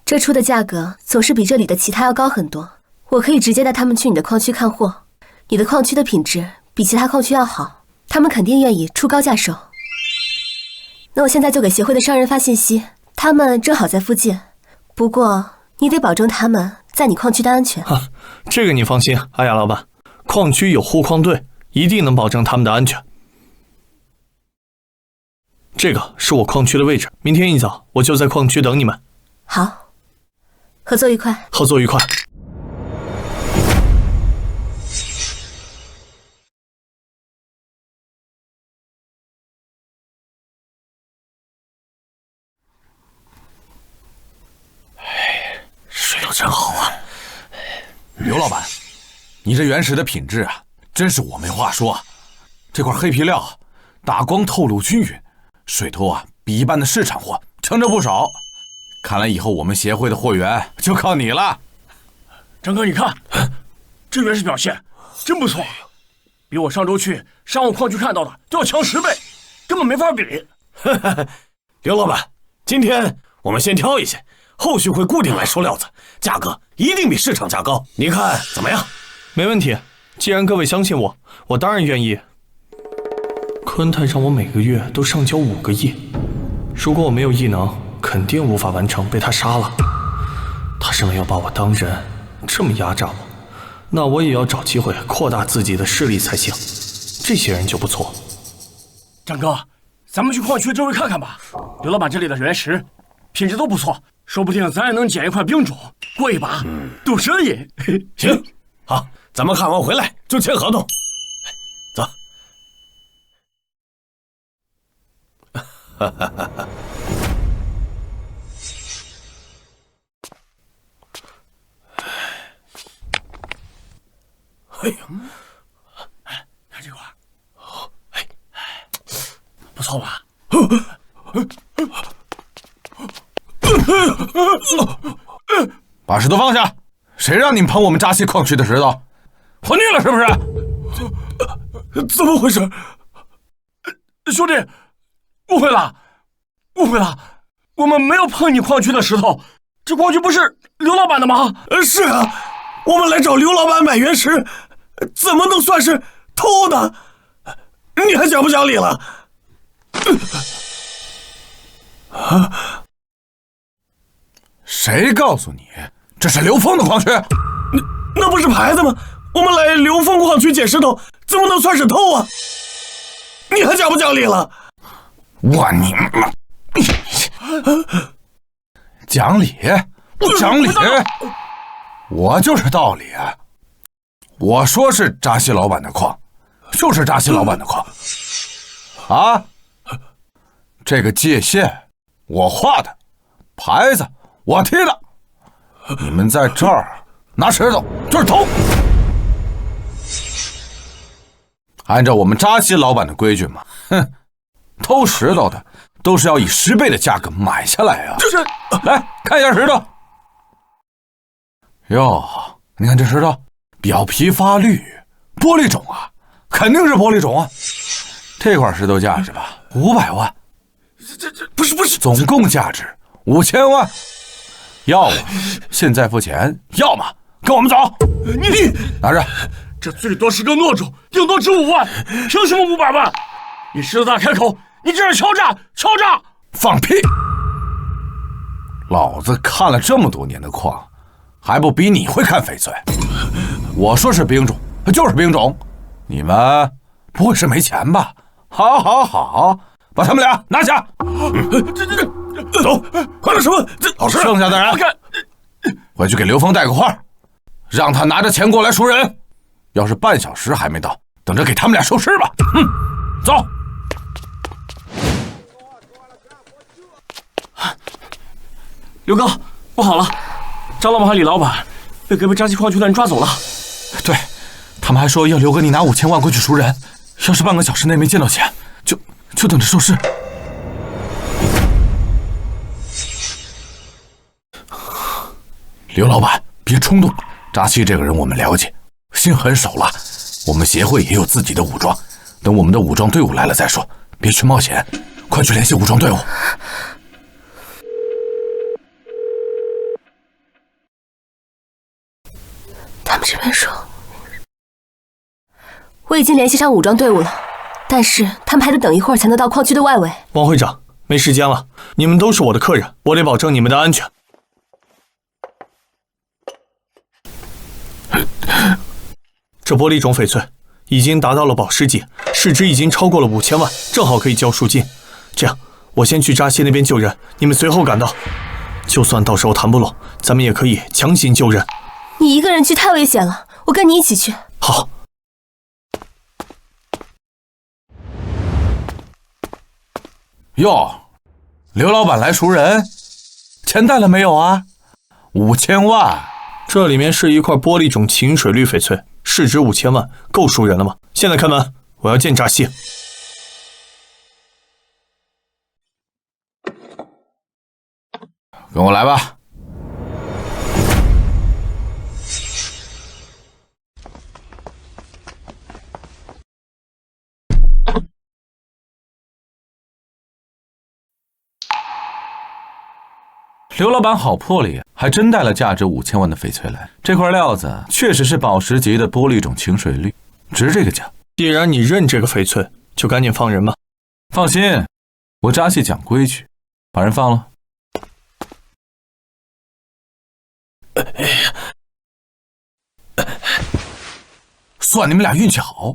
这出的价格总是比这里的其他要高很多。我可以直接带他们去你的矿区看货，你的矿区的品质比其他矿区要好，他们肯定愿意出高价收。那我现在就给协会的商人发信息，他们正好在附近，不过你得保证他们在你矿区的安全。这个你放心，阿雅老板，矿区有护矿队，一定能保证他们的安全。这个是我矿区的位置，明天一早我就在矿区等你们。好，合作愉快。合作愉快。睡得真好啊。刘老板，你这原石的品质啊，真是我没话说。这块黑皮料打光透露均匀，水头啊比一般的市场货强着不少。看来以后我们协会的货源就靠你了。张哥，你看，这原石表现真不错。比我上周去沙漠矿区看到的都要强10倍，根本没法比。刘老板，今天我们先挑一些，后续会固定来收料子，价格一定比市场价高，你看怎么样？没问题，既然各位相信我，我当然愿意。昆泰让我每个月都上交5个亿，如果我没有异能，肯定无法完成，被他杀了。他认为要把我当人，这么压榨我，那我也要找机会扩大自己的势力才行。这些人就不错。张哥，咱们去矿区周围看看吧。刘老板这里的原石品质都不错，说不定咱也能捡一块冰种，过一把赌生意。行，好，咱们看完回来就签合同。走。哈哈哈哈。哎呀，看这块，哎，不错吧？把石头放下！谁让你们碰我们扎西矿区的石头？活腻了是不是？怎么回事？兄弟，误会了，误会了，我们没有碰你矿区的石头，这矿区不是刘老板的吗？是啊，我们来找刘老板买原石，怎么能算是偷的？你还讲不讲理了？谁告诉你这是刘峰的矿区？那不是牌子吗？我们来刘峰矿区捡石头，怎么能算是偷啊？你还讲不讲理了？我你妈！讲理？讲理？我就是道理啊！我说是扎西老板的矿，就是扎西老板的矿。啊，这个界限我画的，牌子我贴的，你们在这儿拿石头就是偷。按照我们扎西老板的规矩嘛，哼，偷石头的都是要以10倍的价格买下来啊！这是，来看一下石头。哟，你看这石头，表皮发绿，玻璃种啊，肯定是玻璃种啊。这块石头价值吧，500万。这不是，总共价值5000万。要么现在付钱，要么跟我们走。你拿着。这最多是个糯种，顶多值5万，凭什么500万？你狮子大开口，你这是敲诈！敲诈！放屁！老子看了这么多年的矿，还不比你会看翡翠？我说是冰种，就是冰种。你们不会是没钱吧？好，好，好，把他们俩拿下！走，快点什么？老师，剩下的人回去给刘峰带个话，让他拿着钱过来赎人。要是半小时还没到，等着给他们俩收尸吧。走。刘哥，不好了，张老板和李老板被隔壁扎西矿区的人抓走了。对，他们还说要刘哥你拿5000万过去赎人，要是半个小时内没见到钱，就等着收尸。刘老板，别冲动，扎西这个人我们了解，心狠手辣，我们协会也有自己的武装，等我们的武装队伍来了再说，别去冒险，快去联系武装队伍。他们这边说，我已经联系上武装队伍了，但是他们还得等一会儿才能到矿区的外围。王会长，没时间了，你们都是我的客人，我得保证你们的安全。这玻璃种翡翠已经达到了宝石级，市值已经超过了5000万，正好可以交赎金。这样，我先去扎西那边救人，你们随后赶到。就算到时候谈不拢，咱们也可以强行救人。你一个人去太危险了，我跟你一起去。好。哟，刘老板来赎人，钱带了没有啊？5000万。这里面是一块玻璃种晴水绿翡翠，市值5000万，够赎人了吗？现在开门，我要见扎西。跟我来吧。刘老板好魄力，还真带了价值5000万的翡翠来。这块料子确实是宝石级的玻璃种清水绿，值这个价。既然你认这个翡翠，就赶紧放人吧。放心，我扎西讲规矩，把人放了。算你们俩运气好，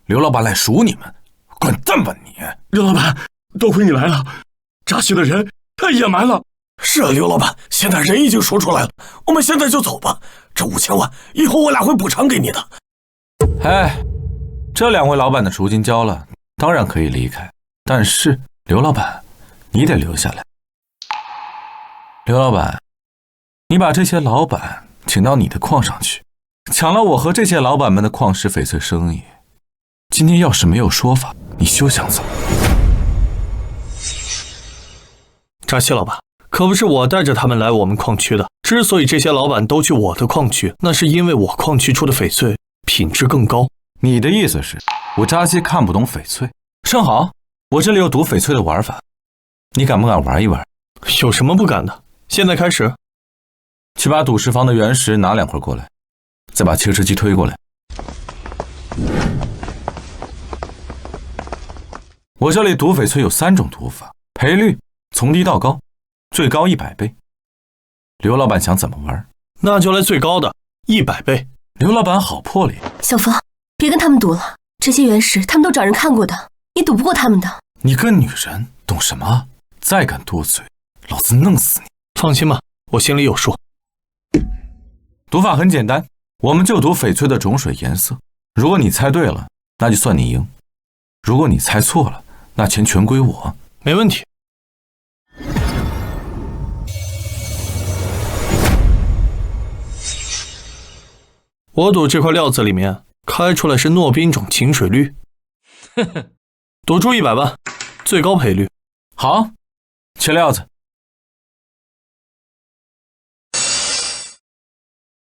刘老板来赎你们，滚蛋吧你！刘老板，多亏你来了，扎西的人太野蛮了。是啊，刘老板，现在人已经说出来了，我们现在就走吧。这5000万以后我俩会补偿给你的。哎，这2位老板的赎金交了，当然可以离开，但是刘老板，你得留下来。刘老板，你把这些老板请到你的矿上去，抢了我和这些老板们的矿石翡翠生意。今天要是没有说法，你休想走。扎西老板，可不是我带着他们来我们矿区的。之所以这些老板都去我的矿区，那是因为我矿区出的翡翠品质更高。你的意思是，我扎西看不懂翡翠？正好，我这里有赌翡翠的玩法，你敢不敢玩一玩？有什么不敢的？现在开始。去把赌石房的原石拿2块过来，再把切石机推过来。我这里赌翡翠有3种赌法，赔率从低到高，最高100倍。刘老板想怎么玩？那就来最高的100倍。刘老板好魄力。小风，别跟他们赌了，这些原石他们都找人看过的，你赌不过他们的。你个女人懂什么？再敢多嘴，老子弄死你！放心吧，我心里有数。赌法很简单，我们就赌翡翠的种水颜色。如果你猜对了，那就算你赢；如果你猜错了，那钱全归我。没问题。我赌这块料子里面开出来是诺宾种晴水绿。赌注100万，最高赔率。好，切料子。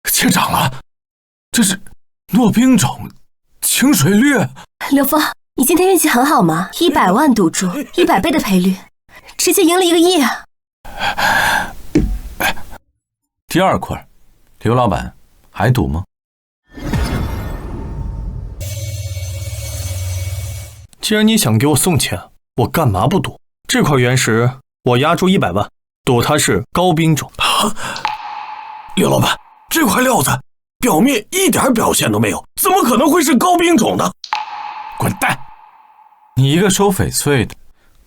切涨了，这是诺宾种清水绿。刘峰，你今天运气很好吗？100万赌注，100倍的赔率，直接赢了1个亿啊！第2块，刘老板还赌吗？既然你想给我送钱，我干嘛不赌？这块原石我押注100万，赌它是高冰种。刘老板，这块料子表面一点表现都没有，怎么可能会是高冰种呢？滚蛋！你一个收翡翠的，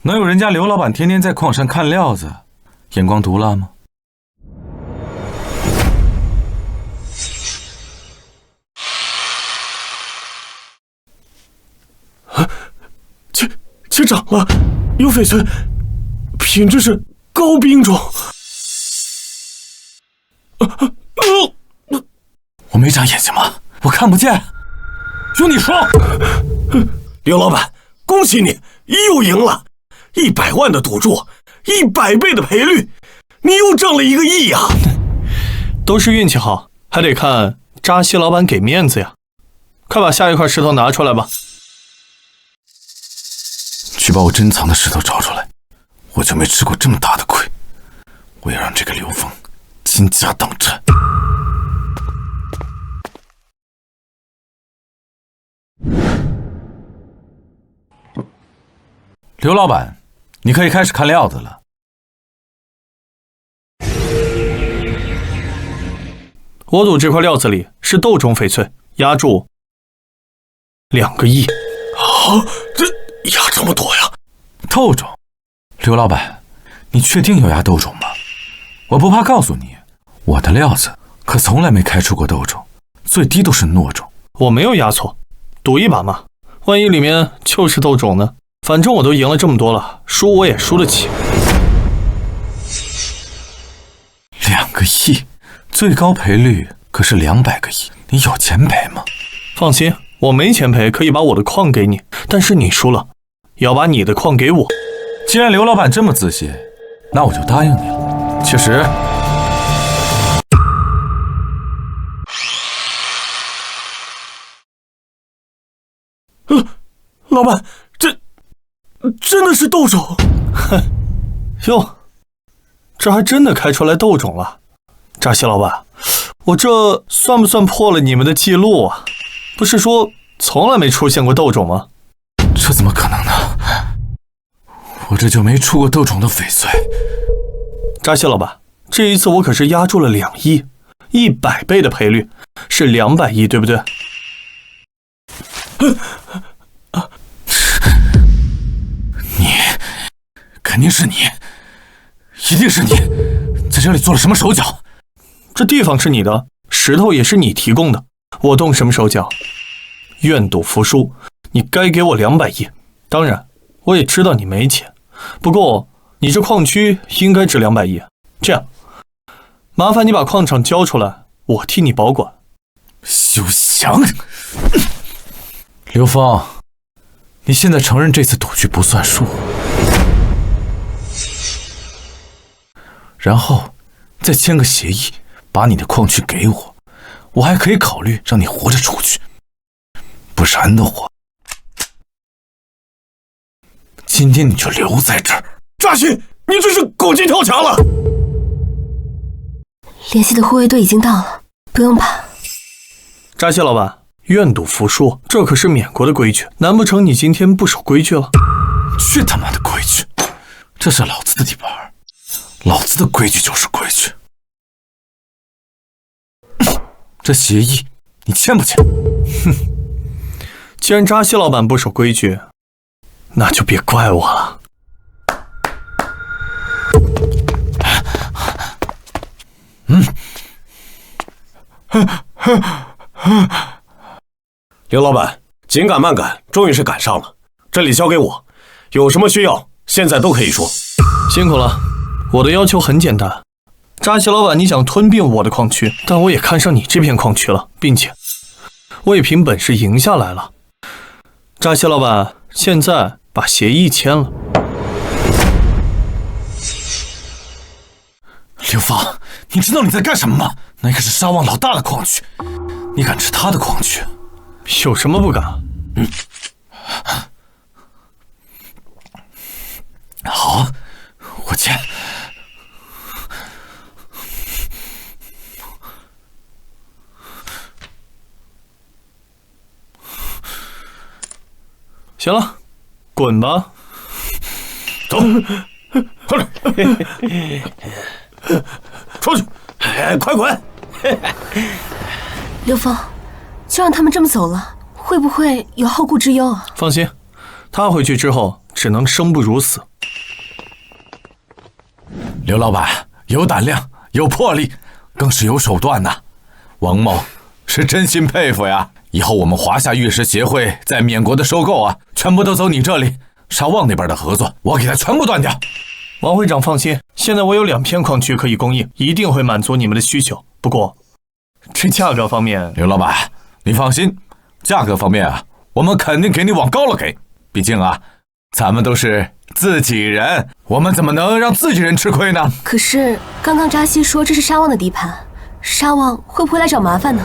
能有人家刘老板天天在矿上看料子，眼光毒辣吗？切涨了，有翡翠，品质是高冰种。我没长眼睛吗？我看不见。用你说。刘老板，恭喜你又赢了，100万的赌注，100倍的赔率，你又挣了1个亿呀！都是运气好，还得看扎西老板给面子呀。快把下一块石头拿出来吧。去把我珍藏的石头找出来，我就没吃过这么大的亏。我要让这个刘峰倾家荡产。刘老板，你可以开始看料子了。我赌这块料子里是豆种翡翠，押注2个亿。啊，这押这么多呀？豆种？刘老板，你确定要押豆种吗？我不怕告诉你，我的料子可从来没开出过豆种，最低都是糯种。我没有押错，赌一把嘛，万一里面就是豆种呢？反正我都赢了这么多了，输我也输得起。2个亿，最高赔率可是200个亿，你有钱赔吗？放心，我没钱赔，可以把我的矿给你，但是你输了，要把你的矿给我。既然刘老板这么自信，那我就答应你了。确实。老板，这真的是斗种！哼，哟，这还真的开出来斗种了。扎西老板，我这算不算破了你们的记录啊？不是说从来没出现过斗种吗？这怎么可能呢？我这就没出过斗种的翡翠。扎西老板，这一次我可是压住了2亿，100倍的赔率，是200亿，对不对？你，肯定是你，一定是你，在这里做了什么手脚？这地方是你的，石头也是你提供的，我动什么手脚？愿赌服输，你该给我200亿。当然，我也知道你没钱，不过你这矿区应该值200亿。这样，麻烦你把矿场交出来，我替你保管。休想！刘峰，你现在承认这次赌局不算数，然后再签个协议，把你的矿区给我，我还可以考虑让你活着出去。不然的话，今天你就留在这儿。扎西，你这是狗急跳墙了！联系的护卫队已经到了，不用怕。扎西老板，愿赌服输，这可是缅国的规矩，难不成你今天不守规矩了？去他妈的规矩！这是老子的地盘，老子的规矩就是规矩。这协议你签不签？哼，既然扎西老板不守规矩，那就别怪我了。刘老板，紧赶慢赶，终于是赶上了。这里交给我，有什么需要，现在都可以说。辛苦了，我的要求很简单。扎西老板，你想吞并我的矿区，但我也看上你这片矿区了，并且我也凭本事赢下来了。扎西老板，现在把协议签了。刘峰，你知道你在干什么吗？那可是沙旺老大的矿区，你敢吃他的矿区？有什么不敢？好，我签。行了，滚吧。走，出去，快滚！刘峰，就让他们这么走了，会不会有后顾之忧啊？放心，他回去之后只能生不如死。刘老板有胆量，有魄力，更是有手段呐。王某是真心佩服呀！以后我们华夏玉石协会在缅国的收购啊，全部都走你这里。沙旺那边的合作，我给他全部断掉。王会长放心，现在我有2片矿区可以供应，一定会满足你们的需求。不过，这价格方面，刘老板，你放心，价格方面啊，我们肯定给你往高了给。毕竟啊，咱们都是自己人，我们怎么能让自己人吃亏呢？可是刚刚扎西说这是沙旺的地盘，沙旺会不会来找麻烦呢？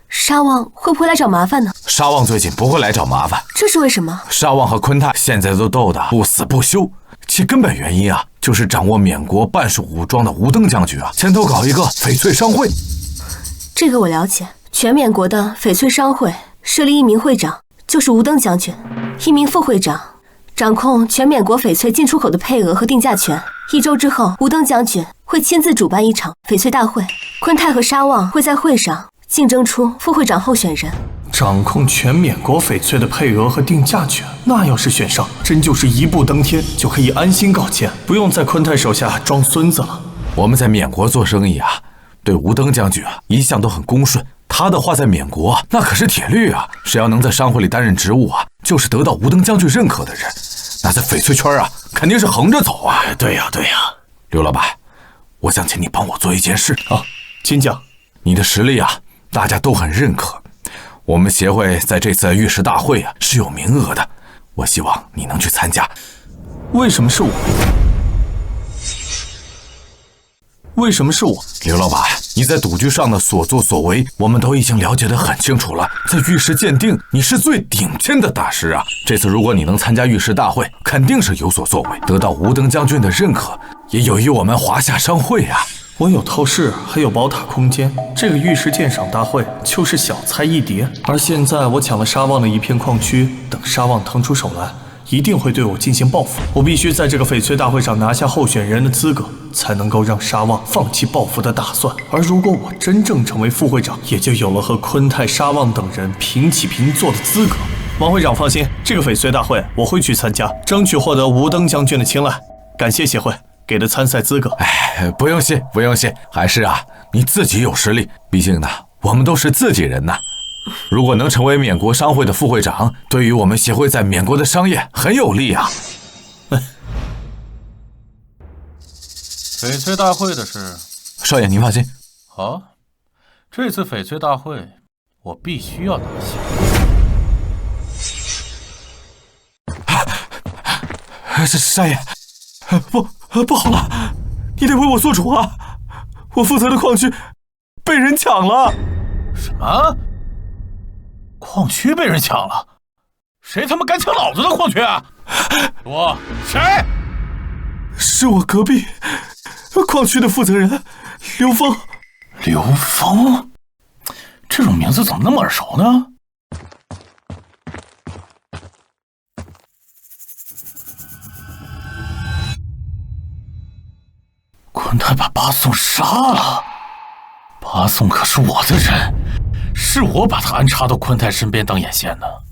沙旺会不会来找麻烦呢？沙旺最近不会来找麻烦，这是为什么？沙旺和昆泰现在都斗得不死不休，其根本原因啊，就是掌握缅国半数武装的吴登将军啊，牵头搞一个翡翠商会。这个我了解，全缅国的翡翠商会设立1名会长，就是吴登将军；1名副会长，掌控全缅国翡翠进出口的配额和定价权。1周之后，吴登将军会亲自主办一场翡翠大会，昆泰和沙旺会在会上竞争出副会长候选人。掌控全缅国翡翠的配额和定价权，那要是选上，真就是一步登天，就可以安心搞钱，不用在昆泰手下装孙子了。我们在缅国做生意啊，对吴登将军啊一向都很恭顺，他的话在缅国那可是铁律啊，谁要能在商会里担任职务啊，就是得到吴登将军认可的人，那在翡翠圈啊肯定是横着走啊。对呀，对呀。刘老板，我想请你帮我做一件事啊，请讲。你的实力啊，大家都很认可。我们协会在这次玉石大会啊是有名额的，我希望你能去参加。为什么是我？为什么是我？刘老板，你在赌局上的所作所为，我们都已经了解得很清楚了。在玉石鉴定，你是最顶尖的大师啊！这次如果你能参加玉石大会，肯定是有所作为，得到吴登将军的认可，也有益我们华夏商会啊。我有透视，还有宝塔空间，这个玉石鉴赏大会就是小菜一碟。而现在我抢了沙旺的一片矿区，等沙旺腾出手来，一定会对我进行报复。我必须在这个翡翠大会上拿下候选人的资格，才能够让沙旺放弃报复的打算。而如果我真正成为副会长，也就有了和昆泰、沙旺等人平起平坐的资格。王会长放心，这个翡翠大会我会去参加，争取获得吴登将军的青睐。感谢协会给的参赛资格。不用谢，不用谢，还是你自己有实力。毕竟呢，我们都是自己人呐。如果能成为缅国商会的副会长，对于我们协会在缅国的商业很有利啊。翡翠大会的事，少爷您放心。好，这次翡翠大会我必须要拿下。少爷，不好了，你得为我做主啊！我负责的矿区被人抢了。什么？矿区被人抢了？谁他妈敢抢老子的矿区啊？说谁？是我隔壁矿区的负责人刘峰。刘峰？这种名字怎么那么耳熟呢？昆泰把巴颂杀了，巴颂可是我的人，是我把他安插到昆泰身边当眼线的。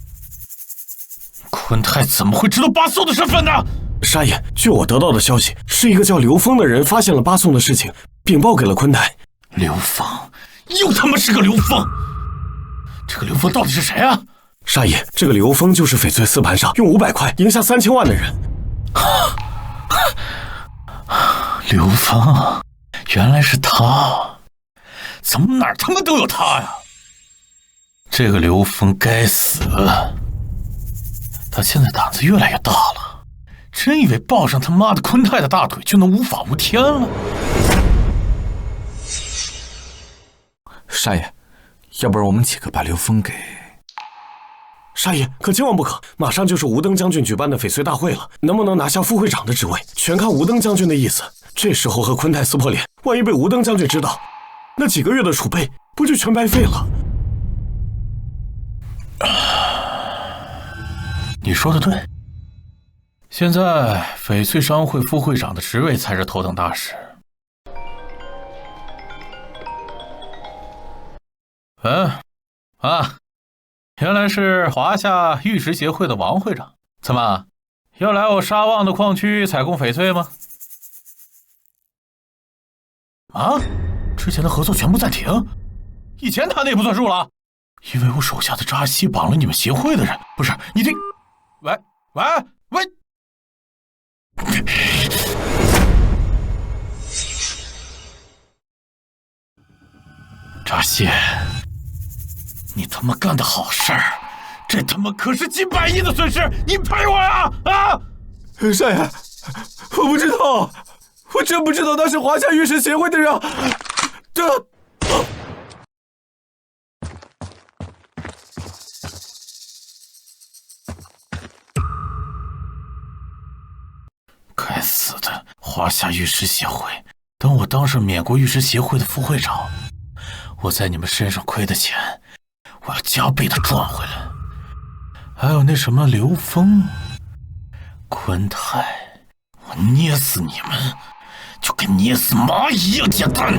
昆泰怎么会知道巴颂的身份呢？沙爷，据我得到的消息，是一个叫刘峰的人发现了巴颂的事情，禀报给了昆泰。刘峰，又他妈是个刘峰！这个刘峰到底是谁啊？沙爷，这个刘峰就是翡翠丝盘上用500块赢下3000万的人。刘峰，原来是他，怎么哪儿他妈都有他呀？这个刘峰该死，他现在胆子越来越大了，真以为抱上他妈的昆泰的大腿就能无法无天了？少爷，要不然我们几个把刘峰给……沙爷，可千万不可！马上就是吴登将军举办的翡翠大会了，能不能拿下副会长的职位，全看吴登将军的意思。这时候和昆泰撕破脸，万一被吴登将军知道，那几个月的储备不就全白费了？你说的对，现在翡翠商会副会长的职位才是头等大事。原来是华夏玉石协会的王会长，怎么要来我沙旺的矿区采供翡翠吗？啊，之前的合作全部暂停，以前谈的也不算数了，因为我手下的扎西绑了你们协会的人，不是你这，喂，扎西。你他妈干的好事儿，这他妈可是几百亿的损失，你赔我呀！啊！少爷，我不知道，我真不知道他是华夏玉石协会的人。该死的华夏玉石协会！等我当上缅国玉石协会的副会长，我在你们身上亏的钱，我要加倍的赚回来。还有那什么刘峰、昆泰，我捏死你们，就跟捏死蚂蚁一样简单。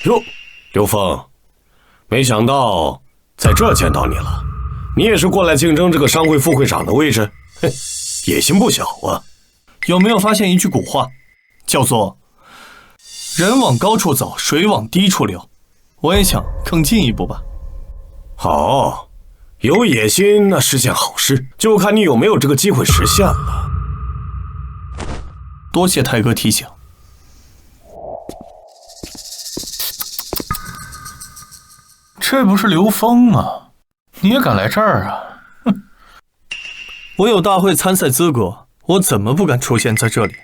哟，刘峰，没想到在这见到你了。你也是过来竞争这个商会副会长的位置？嘿，野心不小啊！有没有发现一句古话，叫做“人往高处走，水往低处流”？我也想更进一步吧。好，有野心那是件好事，就看你有没有这个机会实现了。多谢泰哥提醒。这不是刘峰吗？你也敢来这儿啊？我有大会参赛资格，我怎么不敢出现在这里？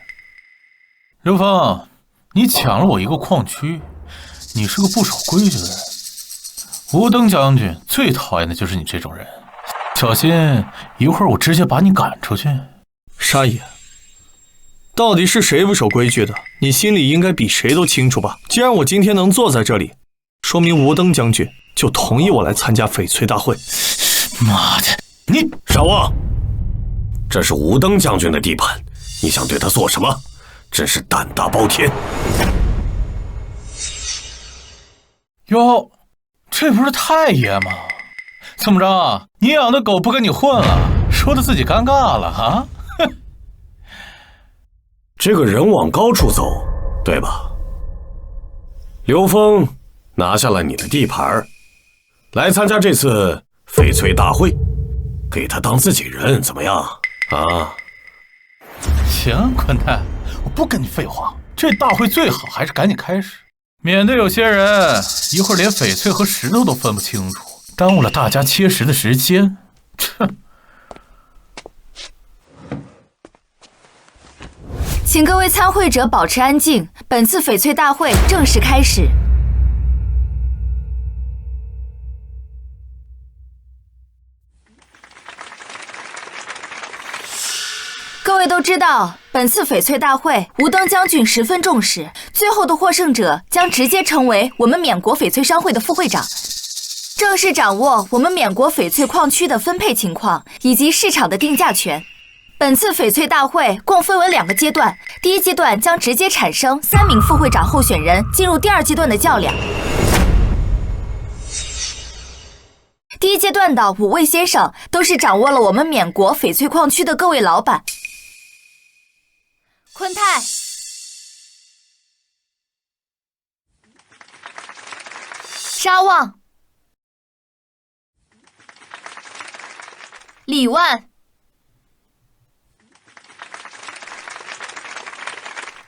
刘峰，你抢了我一个矿区，你是个不守规矩的人。吴登将军最讨厌的就是你这种人，小心一会儿我直接把你赶出去。沙野，到底是谁不守规矩的？你心里应该比谁都清楚吧？既然我今天能坐在这里，说明吴登将军就同意我来参加翡翠大会。妈的，你沙旺，这是吴登将军的地盘，你想对他做什么？真是胆大包天！哟，这不是太爷吗？怎么着？你养的狗不跟你混了，说的自己尴尬了啊？哼！这个人往高处走，对吧？刘峰拿下了你的地盘，来参加这次翡翠大会，给他当自己人，怎么样？啊？行，坤泰，我不跟你废话，这大会最好还是赶紧开始，免得有些人一会儿连翡翠和石头都分不清楚，耽误了大家切石的时间。哼！请各位参会者保持安静，本次翡翠大会正式开始。各位都知道，本次翡翠大会，吴登将军十分重视，最后的获胜者将直接成为我们缅国翡翠商会的副会长，正式掌握我们缅国翡翠矿区的分配情况以及市场的定价权。本次翡翠大会共分为2个阶段，第一阶段将直接产生3名副会长候选人，进入第2阶段的较量。第一阶段的5位先生都是掌握了我们缅国翡翠矿区的各位老板。坤泰、沙旺、李万、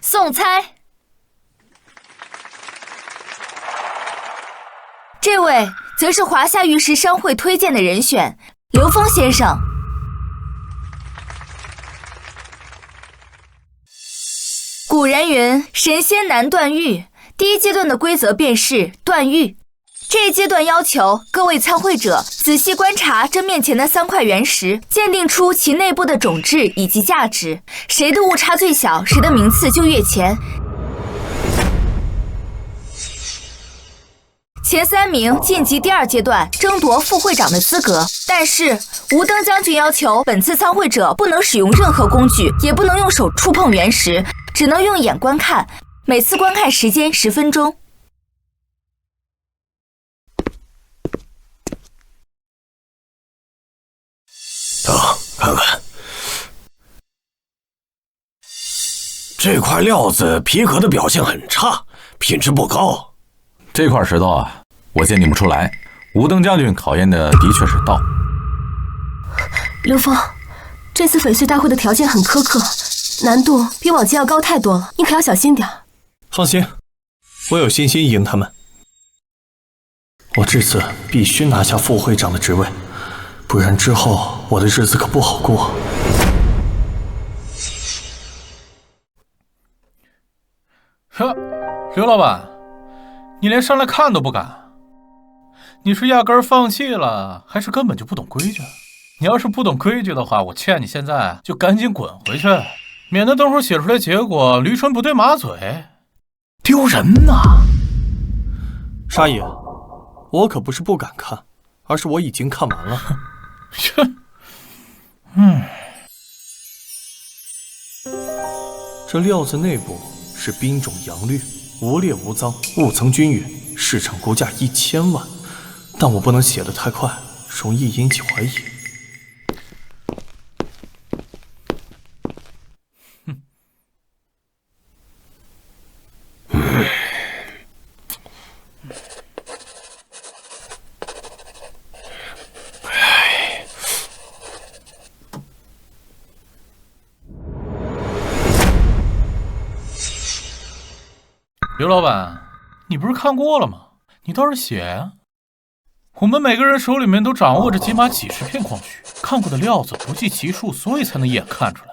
宋猜，这位则是华夏玉石商会推荐的人选，刘峰先生。古人云：“神仙难断玉。”第一阶段的规则便是断玉。这一阶段要求各位参会者仔细观察这面前的3块原石，鉴定出其内部的种质以及价值，谁的误差最小，谁的名次就越前。前3名晋级第2阶段，争夺副会长的资格。但是吴登将军要求本次参会者不能使用任何工具，也不能用手触碰原石，只能用眼观看，每次观看时间10分钟。看看这块料子，皮革的表现很差，品质不高。这块石头啊，我鉴定不出来。吴登将军考验的的确是道。刘峰，这次翡翠大会的条件很苛刻，难度比往期要高太多了，你可要小心点。放心，我有信心赢他们。我这次必须拿下副会长的职位，不然之后我的日子可不好过。呵，刘老板，你连上来看都不敢。你是压根儿放弃了，还是根本就不懂规矩？你要是不懂规矩的话，我劝你现在就赶紧滚回去，免得等会儿写出来结果驴唇不对马嘴，丢人呐！沙野，我可不是不敢看，而是我已经看完了。这料子内部是冰种阳绿，无劣无脏，物层均匀，市场估价1000万，但我不能写得太快，容易引起怀疑。刘老板，你不是看过了吗？你倒是写呀！我们每个人手里面都掌握着起码几十片矿区，看过的料子不计其数，所以才能一眼看出来。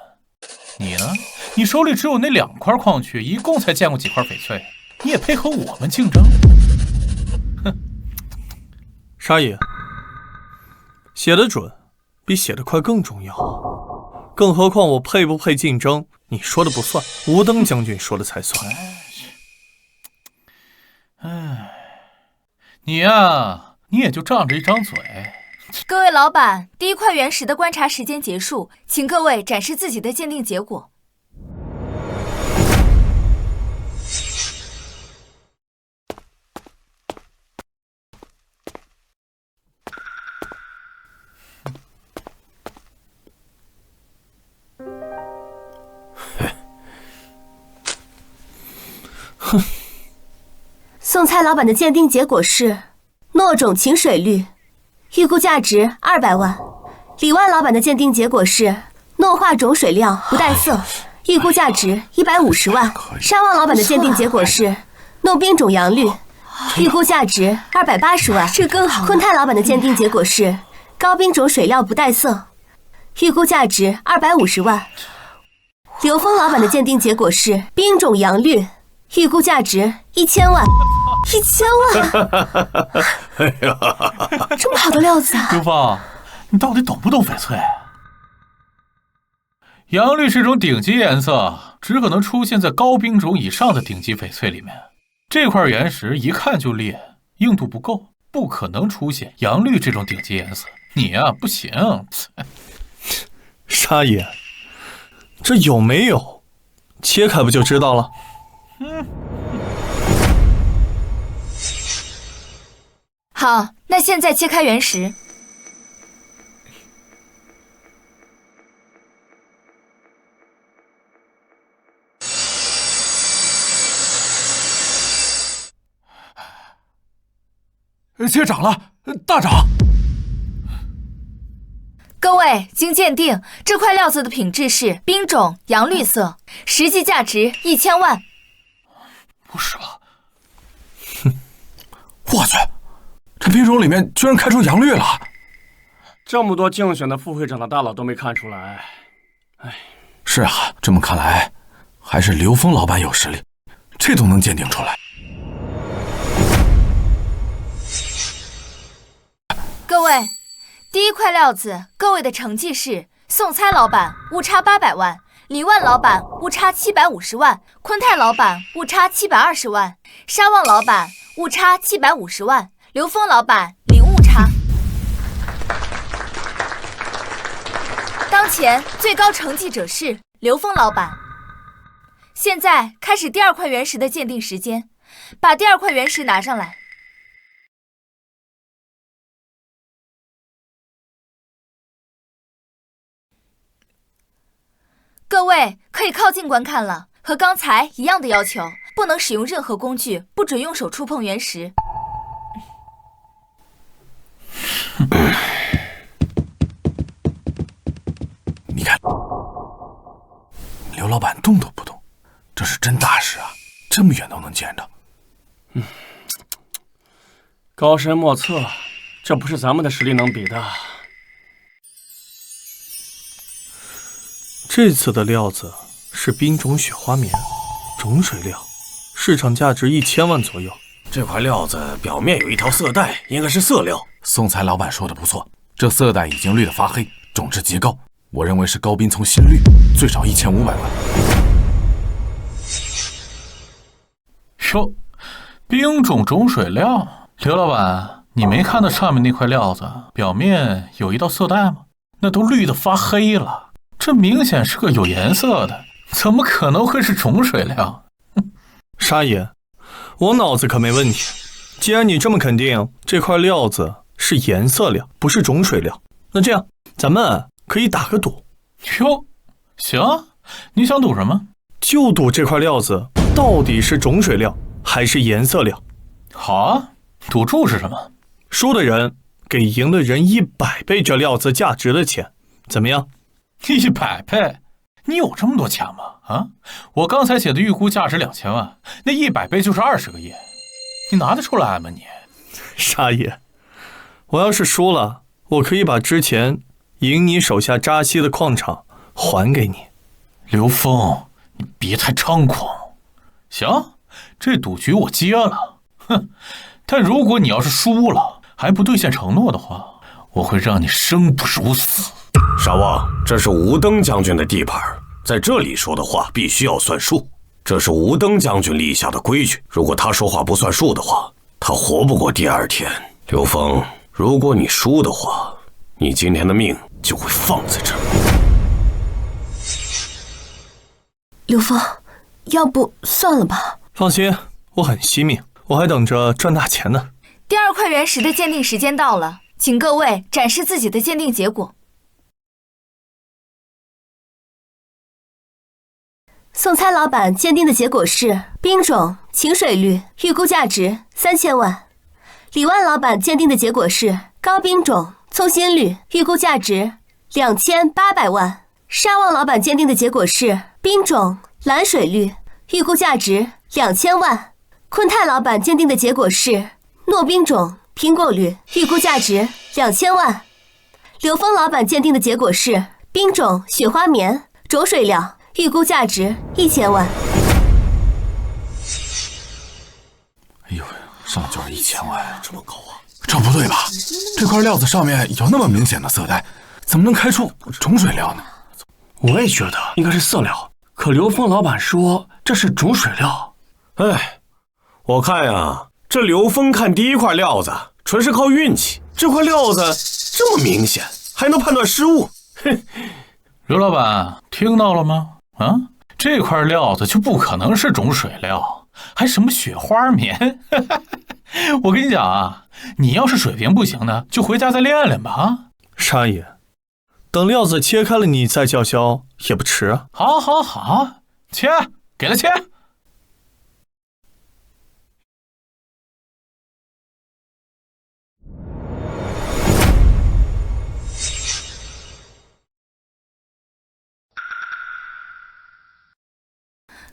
你呢？你手里只有那2块矿区，一共才见过几块翡翠，你也配合我们竞争？哼！沙爷，写得准比写得快更重要。更何况我配不配竞争，你说的不算，吴登将军说的才算。你呀，你也就仗着一张嘴。各位老板，第1块原石的观察时间结束，请各位展示自己的鉴定结果。哼。宋猜老板的鉴定结果是糯种晴水绿，预估价值200万。李万老板的鉴定结果是糯化种水料不带色，预估价值150万。沙旺老板的鉴定结果是糯冰种阳绿，预估价值280万。这更好。昆泰老板的鉴定结果是高冰种水料不带色，预估价值250万。刘峰老板的鉴定结果是冰种阳绿，预估价值1000万。1000万！哎呀，这么好的料子啊！刘峰，你到底懂不懂翡翠？阳绿这种顶级颜色，只可能出现在高冰种以上的顶级翡翠里面。这块原石一看就裂，硬度不够，不可能出现阳绿这种顶级颜色。你呀，不行。沙爷，这有没有？切开不就知道了？好，那现在切开原石。接掌了，大掌！各位，经鉴定，这块料子的品质是冰种阳绿色，实际价值1000万。不是吧？我去，这冰种里面居然开出阳绿了！这么多竞选的副会长的大佬都没看出来，哎，是啊，这么看来，还是刘峰老板有实力，这都能鉴定出来。各位，第1块料子，各位的成绩是：宋猜老板误差800万，李万老板误差750万，昆泰老板误差720万，沙旺老板误差750万，刘峰老板零误差。当前最高成绩者是刘峰老板。现在开始第2块原石的鉴定时间，把第2块原石拿上来。各位可以靠近观看了，和刚才一样的要求，不能使用任何工具，不准用手触碰原石。你看，刘老板动都不动，这是真大事啊！这么远都能见着。高深莫测，这不是咱们的实力能比的。这次的料子是冰种雪花棉，种水料，市场价值1000万左右。这块料子表面有一条色带，应该是色料。宋才老板说的不错，这色带已经绿得发黑，种质极高，我认为是高冰从新绿，最少1500万。哟，冰种种水料，刘老板，你没看到上面那块料子表面有一道色带吗？那都绿得发黑了。这明显是个有颜色的，怎么可能会是种水料？沙爷，我脑子可没问题。既然你这么肯定这块料子是颜色料，不是种水料，那这样咱们可以打个赌。哟，行，你想赌什么？就赌这块料子到底是种水料还是颜色料。好啊，赌注是什么？输的人给赢的人100倍这料子价值的钱，怎么样？100倍？你有这么多钱吗？啊，我刚才写的预估价值2000万，那100倍就是20个亿，你拿得出来吗你？沙爷，我要是输了，我可以把之前赢你手下扎西的矿场还给你。刘峰，你别太猖狂。行，这赌局我接了。哼，但如果你要是输了还不兑现承诺的话，我会让你生不如死。傻旺，这是吴登将军的地盘，在这里说的话必须要算数。这是吴登将军立下的规矩，如果他说话不算数的话，他活不过第二天。刘峰，如果你输的话，你今天的命就会放在这儿。刘峰，要不算了吧？放心，我很惜命，我还等着赚大钱呢。第2块原石的鉴定时间到了，请各位展示自己的鉴定结果。宋猜老板鉴定的结果是冰种晴水绿，预估价值3000万。李万老板鉴定的结果是高冰种葱心绿，预估价值2800万。沙旺老板鉴定的结果是冰种蓝水绿，预估价值2000万。昆泰老板鉴定的结果是糯冰种苹果绿，预估价值2000万。刘峰老板鉴定的结果是冰种雪花棉种水料，预估价值1000万。哎呦，上就是1000万，这么高啊！这不对吧？这块料子上面有那么明显的色带，怎么能开出种水料呢？我也觉得应该是色料，可刘峰老板说这是种水料。哎，我看呀，这刘峰看第一块料子纯是靠运气，这块料子这么明显，还能判断失误。哼，刘老板听到了吗？啊，这块料子就不可能是种水料，还什么雪花棉？我跟你讲啊，你要是水平不行呢，就回家再练练吧。啊，沙爷，等料子切开了你再叫嚣也不迟啊。好，好，好，切，给他切。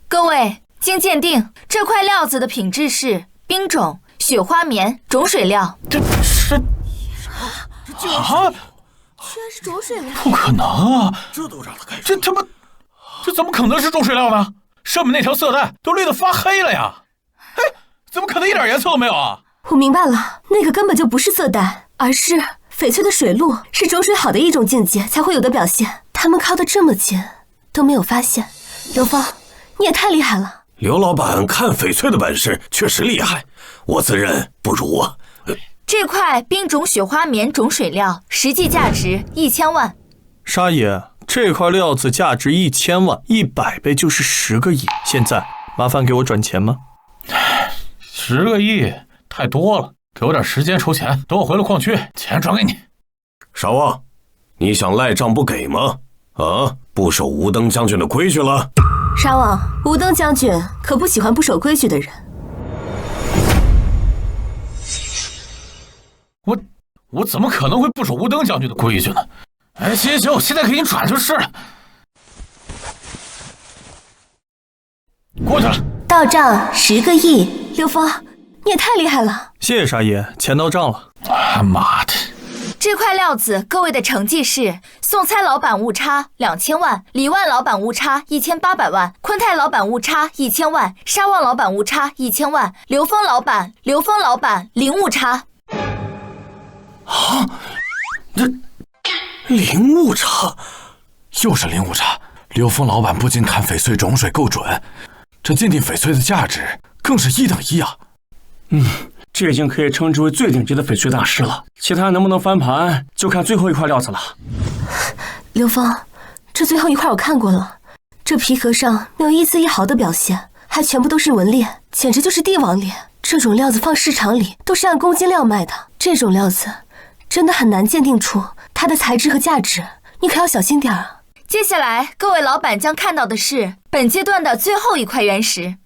各位，经鉴定，这块料子的品质是冰种雪花棉种水料。这是啊？居然是种水料！不可能啊！这都让他开这他妈，这怎么可能是种水料呢？上面那条色带都绿得发黑了呀！哎，怎么可能一点颜色都没有啊？我明白了，那个根本就不是色带，而是翡翠的水路，是种水好的一种境界才会有的表现。他们靠得这么近，都没有发现。刘峰，你也太厉害了！刘老板看翡翠的本事确实厉害，我自认不如啊。这块冰种雪花棉种水料实际价值1000万。沙爷，这块料子价值1000万，100倍就是10个亿。现在麻烦给我转钱吗？10个亿太多了，给我点时间筹钱，等我回了矿区，钱转给你。傻旺，你想赖账不给吗？啊，不守吴登将军的规矩了？沙旺，吴登将军可不喜欢不守规矩的人。我怎么可能会不守吴登将军的规矩呢？哎，行行，我现在给你转就是了。过去了。到账10个亿，刘峰，你也太厉害了！谢谢沙爷，钱到账了。啊妈的！这块料子，各位的成绩是：宋猜老板误差2000万，李万老板误差1800万，昆泰老板误差1000万，沙旺老板误差1000万，刘峰老板零误差。啊，这零误差，又是零误差。刘峰老板不仅看翡翠种水够准，这鉴定翡翠的价值更是1等1啊。这已经可以称之为最顶级的翡翠大师了，其他能不能翻盘，就看最后一块料子了。刘峰，这最后一块我看过了，这皮壳上没有一丝一毫的表现，还全部都是纹裂，简直就是帝王裂。这种料子放市场里都是按公斤料卖的，这种料子真的很难鉴定出它的材质和价值，你可要小心点啊。接下来，各位老板将看到的是本阶段的最后一块原石。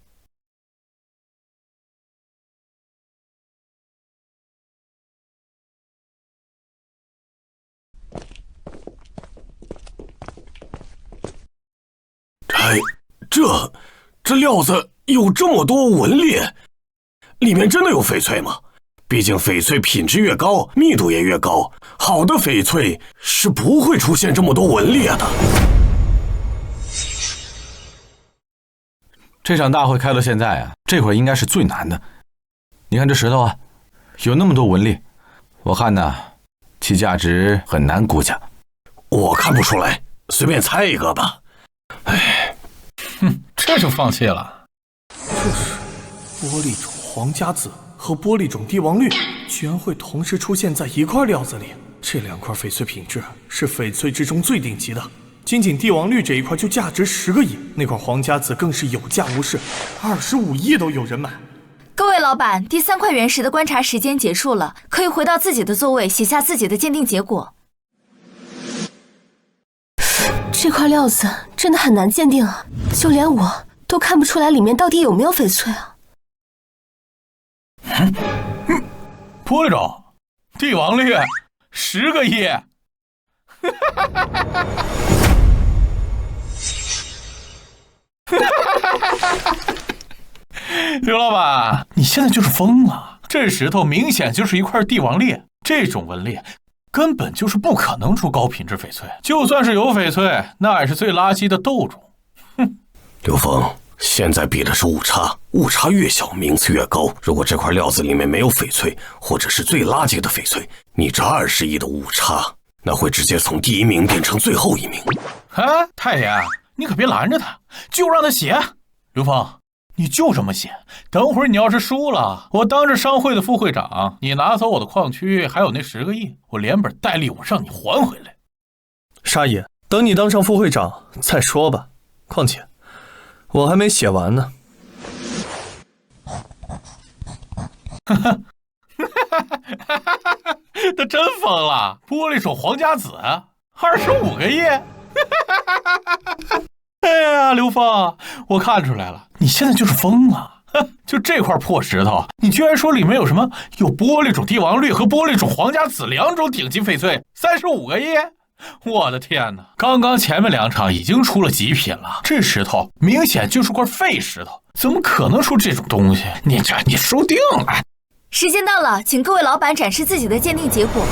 这料子有这么多纹裂，里面真的有翡翠吗？毕竟翡翠品质越高，密度也越高，好的翡翠是不会出现这么多纹裂的。这场大会开到现在啊，这会儿应该是最难的。你看这石头啊，有那么多纹理，我看呢，其价值很难估价。我看不出来，随便猜一个吧。哎，这就放弃了。就是玻璃种皇家紫和玻璃种帝王绿居然会同时出现在一块料子里，这2块翡翠品质是翡翠之中最顶级的。仅帝王绿这一块就价值10个亿，那块皇家紫更是有价无市，25亿都有人买。各位老板，第3块原石的观察时间结束了，可以回到自己的座位，写下自己的鉴定结果。这块料子真的很难鉴定啊，就连我都看不出来里面到底有没有翡翠啊。玻璃种，帝王绿，10个亿。刘老板，你现在就是疯了！这石头明显就是一块帝王裂，这种纹理根本就是不可能出高品质翡翠。就算是有翡翠，那也是最垃圾的豆种。哼！刘峰，现在比的是误差，误差越小，名次越高。如果这块料子里面没有翡翠，或者是最垃圾的翡翠，你这20亿的误差，那会直接从第1名变成最后1名。啊，太爷，你可别拦着他，就让他写。刘峰，你就这么写。等会儿你要是输了，我当着商会的副会长，你拿走我的矿区，还有那10个亿，我连本带利我让你还回来。沙爷，等你当上副会长再说吧。况且，我还没写完呢。他真疯了！玻璃种皇家紫，25个亿！哎呀，刘峰，我看出来了，你现在就是疯了！就这块破石头，你居然说里面有什么？有玻璃种帝王绿和玻璃种皇家紫2种顶级翡翠，35个亿！我的天哪！刚刚前面2场已经出了极品了，这石头明显就是块废石头，怎么可能出这种东西？你输定了！时间到了，请各位老板展示自己的鉴定结果。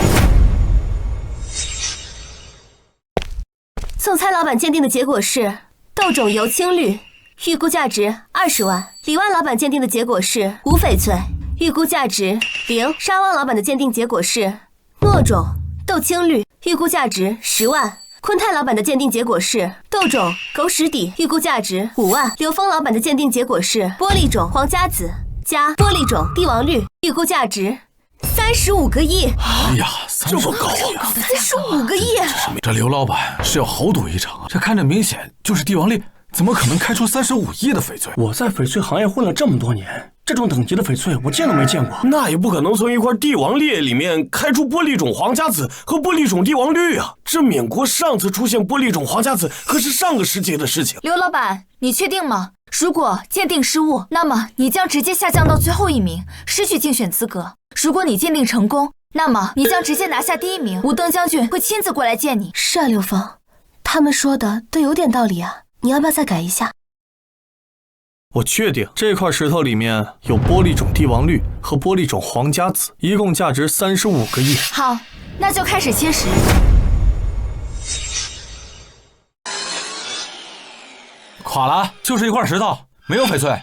宋猜老板鉴定的结果是豆种油青绿，预估价值20万。李万老板鉴定的结果是无翡翠，预估价值0。沙汪老板的鉴定结果是糯种豆青绿，预估价值10万。昆泰老板的鉴定结果是豆种狗屎底，预估价值5万。刘峰老板的鉴定结果是玻璃种皇家紫加玻璃种帝王绿，预估价值35个亿。哎呀，这么高啊！35个亿！这刘老板是要豪赌一场啊！这看着明显就是帝王裂，怎么可能开出35亿的翡翠？我在翡翠行业混了这么多年，这种等级的翡翠我见都没见过。那也不可能从一块帝王裂里面开出玻璃种皇家紫和玻璃种帝王绿啊！这缅国上次出现玻璃种皇家紫可是上个世纪的事情。刘老板，你确定吗？如果鉴定失误，那么你将直接下降到最后1名，失去竞选资格。如果你鉴定成功，那么你将直接拿下第1名，吴登将军会亲自过来见你。是啊，刘峰，他们说的都有点道理啊，你要不要再改一下？我确定这块石头里面有玻璃种帝王绿和玻璃种皇家紫，一共价值35个亿。好，那就开始切石。垮了，就是一块石头，没有翡翠。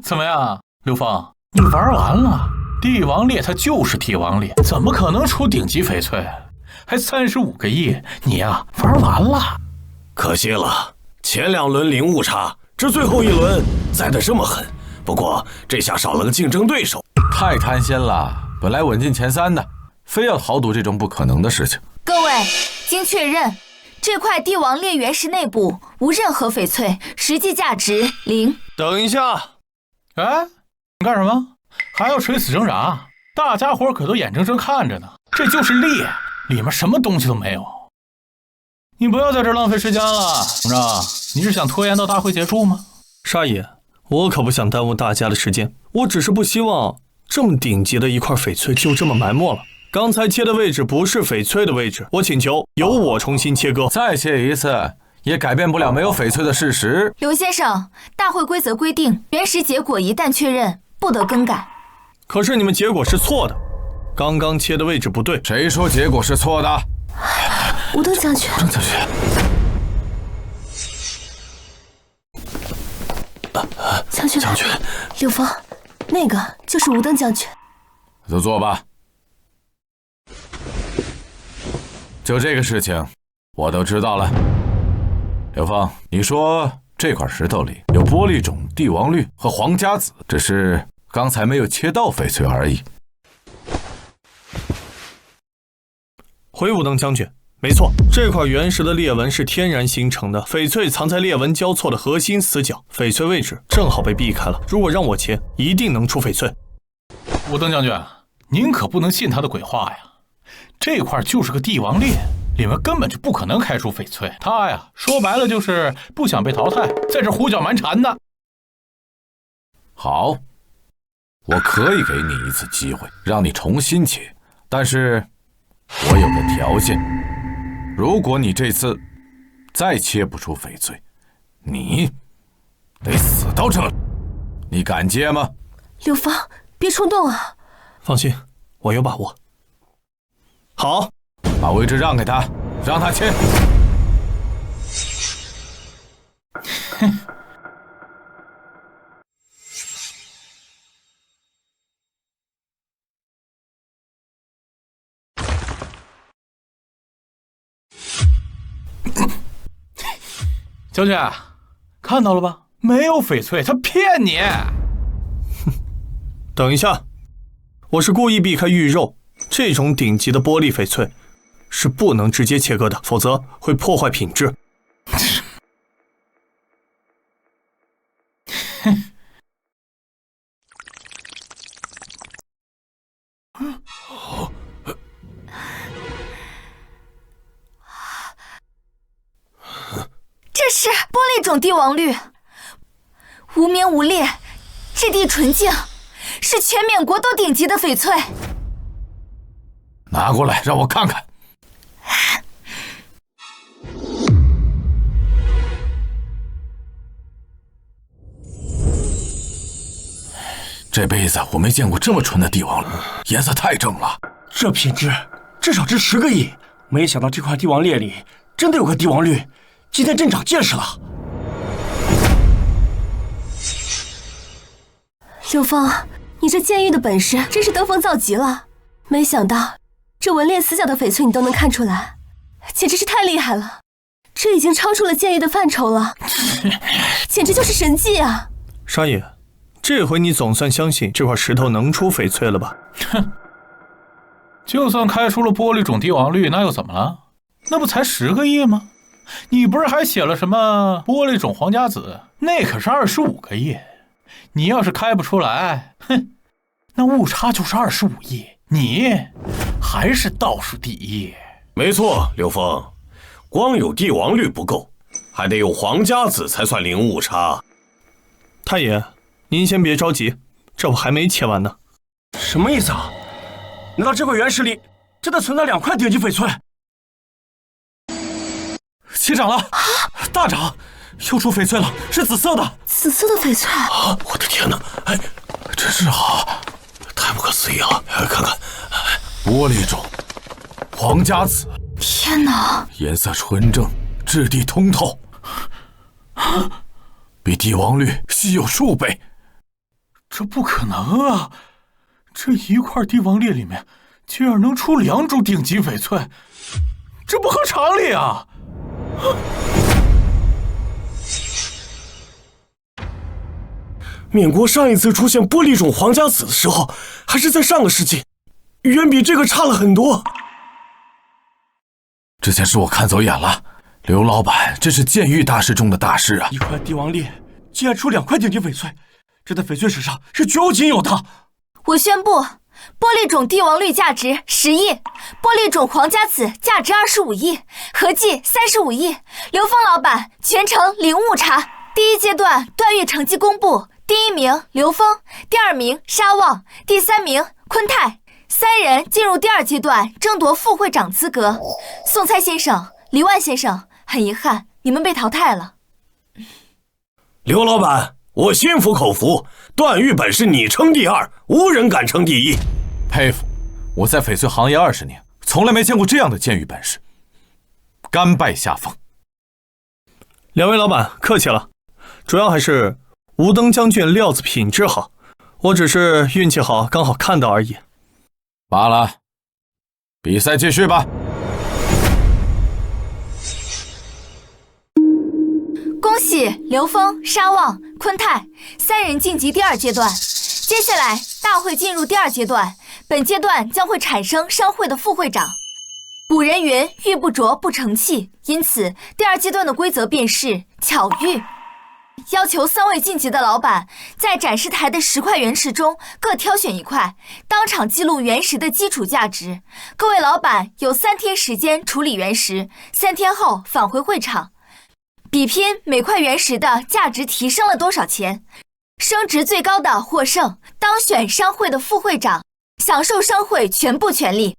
怎么样，刘峰，你玩完了？帝王裂它就是帝王裂，怎么可能出顶级翡翠？还35个亿，你呀玩完了。可惜了，前2轮零误差，这最后1轮栽得这么狠。不过这下少了个竞争对手，太贪心了。本来稳进前3的，非要豪赌这种不可能的事情。各位，经确认，这块帝王裂原石内部无任何翡翠，实际价值0。等一下，哎，你干什么？还要垂死挣扎？大家伙可都眼睁睁看着呢，这就是裂，里面什么东西都没有。你不要在这儿浪费时间了，怎么着？你是想拖延到大会结束吗？沙爷，我可不想耽误大家的时间，我只是不希望这么顶级的一块翡翠就这么埋没了。刚才切的位置不是翡翠的位置，我请求由我重新切割。再切一次也改变不了没有翡翠的事实。刘先生，大会规则规定，原石结果一旦确认，不得更改。可是你们结果是错的，刚刚切的位置不对。谁说结果是错的？吴登将军。郑将军。将军，刘峰，那个就是吴登将军。就坐吧。就这个事情，我都知道了。刘峰，你说这块石头里有玻璃种、帝王绿和皇家紫，只是刚才没有切到翡翠而已。回武登将军，没错，这块原石的裂纹是天然形成的，翡翠藏在裂纹交错的核心死角，翡翠位置正好被避开了。如果让我切，一定能出翡翠。武登将军，您可不能信他的鬼话呀！这块就是个帝王裂，里面根本就不可能开出翡翠。他呀，说白了就是不想被淘汰，在这胡搅蛮缠的。好，我可以给你一次机会，让你重新切，但是我有个条件，如果你这次再切不出翡翠，你得死到这里。你敢接吗？刘峰，别冲动啊！放心，我有把握。好，把位置让给他，让他切。将军，看到了吧？没有翡翠，他骗你。等一下，我是故意避开玉肉，这种顶级的玻璃翡翠是不能直接切割的，否则会破坏品质。这是玻璃种帝王绿，无名无裂，质地纯净，是全缅国都顶级的翡翠。拿过来让我看看。这辈子我没见过这么纯的帝王绿，颜色太正了。这品质至少值10个亿。没想到这块帝王裂里真的有个帝王绿，今天真长见识了。刘峰，你这剑玉的本事真是登峰造极了。没想到这纹裂死角的翡翠你都能看出来，简直是太厉害了。这已经超出了剑玉的范畴了，简直就是神迹啊！沙野，这回你总算相信这块石头能出翡翠了吧？哼，就算开出了玻璃种帝王绿，那又怎么了？那不才10个亿吗？你不是还写了什么玻璃种皇家紫？那可是25个亿。你要是开不出来，哼，那误差就是25亿，你还是倒数第一。没错，刘峰，光有帝王绿不够，还得有皇家紫才算零误差。太爷，您先别着急，这我还没切完呢。什么意思啊？难道这块原石里真的存在2块顶级翡翠？七长了，大长，又出翡翠了，是紫色的。紫色的翡翠啊！我的天哪！哎，真是啊，太不可思议了！看看，玻璃种，皇家紫。天哪！颜色纯正，质地通透，比帝王绿稀有数倍。这不可能啊！这一块帝王裂里面居然能出2种顶级翡翠，这不合常理啊！缅国上一次出现玻璃种皇家紫的时候，还是在上个世纪，远比这个差了很多。这件事我看走眼了，刘老板这是剑玉大师中的大师啊！一块帝王裂竟然出2块顶级翡翠，这在翡翠史上是绝无仅有的。我宣布，玻璃种帝王绿价值10亿，玻璃种皇家紫价值25亿，合计35亿。刘峰老板全程零误差。第一阶段段誉成绩公布，第1名刘峰，第2名沙旺，第3名昆泰，3人进入第2阶段争夺副会长资格。宋猜先生、李万先生，很遗憾，你们被淘汰了。刘老板，我心服口服。段誉本事你称第二，无人敢称第一。佩服！我在翡翠行业20年，从来没见过这样的剑狱本事，甘拜下风。两位老板客气了，主要还是吴登将军料子品质好，我只是运气好，刚好看到而已。罢了，比赛继续吧。恭喜刘峰、沙旺、昆泰3人晋级第2阶段。接下来大会进入第2阶段，本阶段将会产生商会的副会长。古人云玉不琢不成器，因此第2阶段的规则便是巧遇。要求3位晋级的老板在展示台的10块原石中各挑选1块，当场记录原石的基础价值。各位老板有3天时间处理原石，3天后返回会场，比拼每块原石的价值提升了多少钱，升值最高的获胜，当选商会的副会长，享受商会全部权利。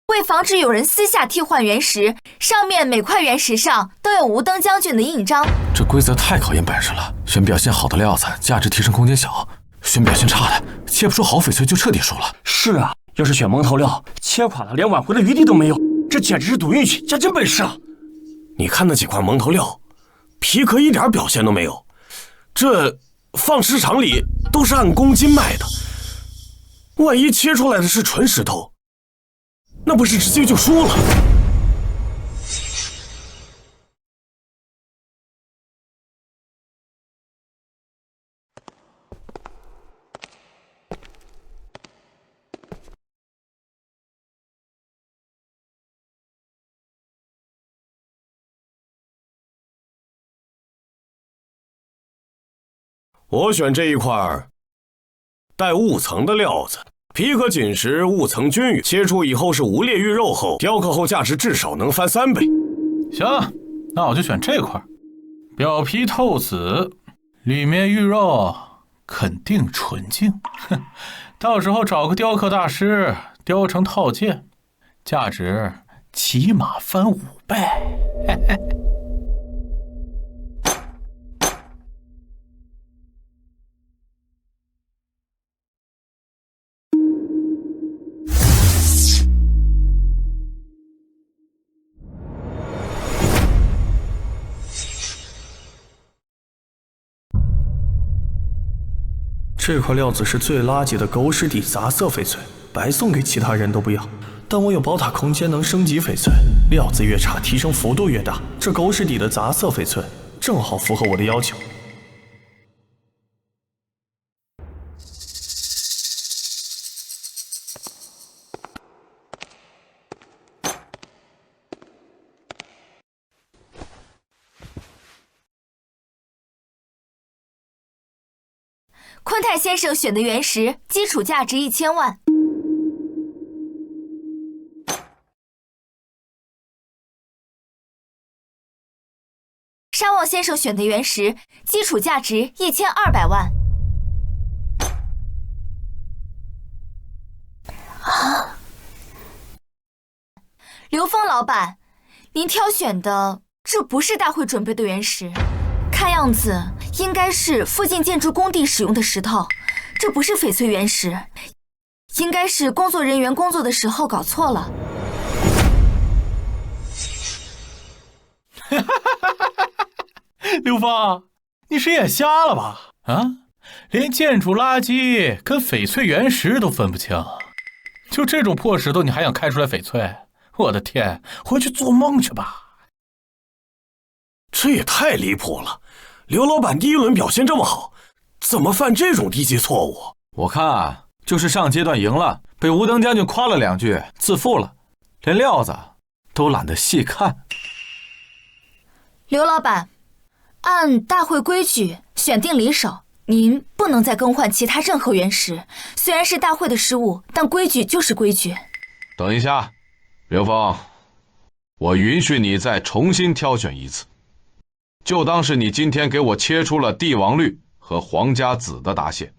为防止有人私下替换原石，上面每块原石上都有吴登将军的印章。这规则太考验本事了，选表现好的料子，价值提升空间小；选表现差的，切不出好翡翠就彻底输了。是啊，要是选蒙头料，切垮了连挽回的余地都没有，这简直是赌运气加真本事啊！你看那几块蒙头料，皮壳一点表现都没有，这放市场里都是按公斤卖的，万一切出来的是纯石头，那不是直接就输了？我选这一块带雾层的料子，皮革紧实，雾层均匀，切出以后是无裂玉肉厚，雕刻后价值至少能翻3倍。行，那我就选这块，表皮透紫，里面玉肉肯定纯净。哼，到时候找个雕刻大师雕成套件，价值起码翻5倍。嘿嘿。这块料子是最垃圾的狗屎底杂色翡翠，白送给其他人都不要。但我有宝塔空间能升级翡翠，料子越差提升幅度越大。这狗屎底的杂色翡翠正好符合我的要求。昆泰先生选的原石基础价值1000万。沙旺先生选的原石基础价值1200万。刘峰老板，您挑选的这不是大会准备的原石，看样子应该是附近建筑工地使用的石头，这不是翡翠原石，应该是工作人员工作的时候搞错了。刘峰，你是眼瞎了吧？啊，连建筑垃圾跟翡翠原石都分不清，就这种破石头你还想开出来翡翠？我的天，回去做梦去吧！这也太离谱了！刘老板第一轮表现这么好，怎么犯这种低级错误？我看啊，就是上阶段赢了，被吴登将军夸了2句，自负了，连料子都懒得细看。刘老板，按大会规矩选定离手，您不能再更换其他任何原石。虽然是大会的失误，但规矩就是规矩。等一下，刘峰，我允许你再重新挑选一次，就当是你今天给我切出了帝王绿和皇家紫的答谢。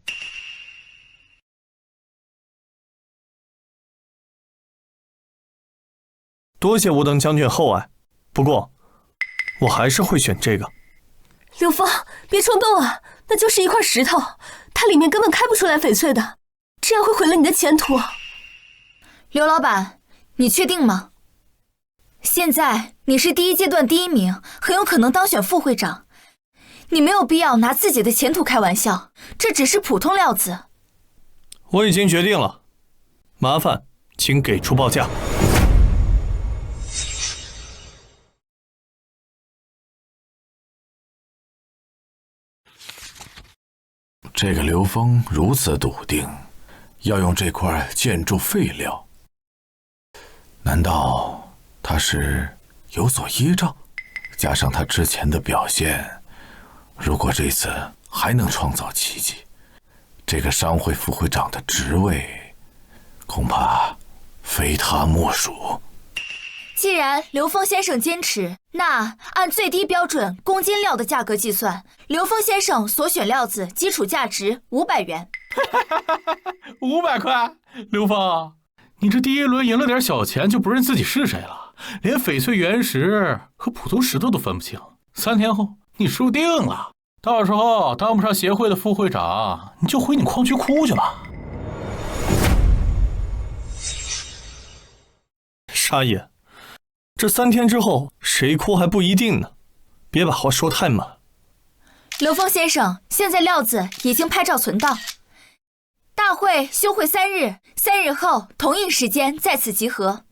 多谢吴登将军厚爱，不过我还是会选这个。刘峰，别冲动啊，那就是一块石头，它里面根本开不出来翡翠的，这样会毁了你的前途。刘老板，你确定吗？现在你是第一阶段第1名，很有可能当选副会长，你没有必要拿自己的前途开玩笑，这只是普通料子。我已经决定了，麻烦请给出报价。这个刘峰如此笃定，要用这块建筑废料，难道他是有所依仗？加上他之前的表现，如果这次还能创造奇迹，这个商会副会长的职位，恐怕非他莫属。既然刘峰先生坚持，那按最低标准公斤料的价格计算，刘峰先生所选料子基础价值500元。500块？刘峰，你这第一轮赢了点小钱就不认自己是谁了，连翡翠原石和普通石头都分不清。3天后你输定了，到时候当不上协会的副会长，你就回你矿区哭去吧。沙爷，这3天之后谁哭还不一定呢，别把话说太满。刘峰先生，现在料子已经拍照存档，大会休会3日，3日后同一时间在此集合。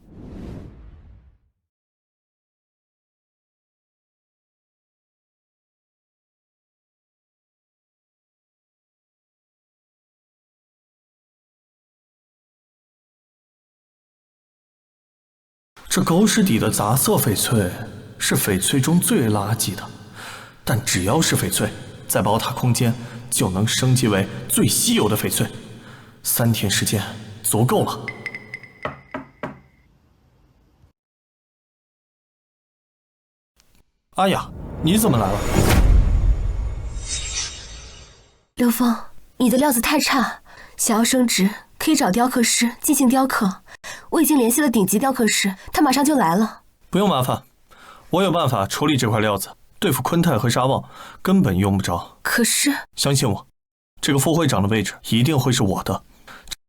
这狗屎底的杂色翡翠是翡翠中最垃圾的，但只要是翡翠，在宝塔空间就能升级为最稀有的翡翠。3天时间足够了。阿雅，你怎么来了？刘峰，你的料子太差，想要升职可以找雕刻师进行雕刻。我已经联系了顶级雕刻师，他马上就来了。不用麻烦，我有办法处理这块料子，对付昆泰和沙旺根本用不着。可是，相信我，这个副会长的位置一定会是我的。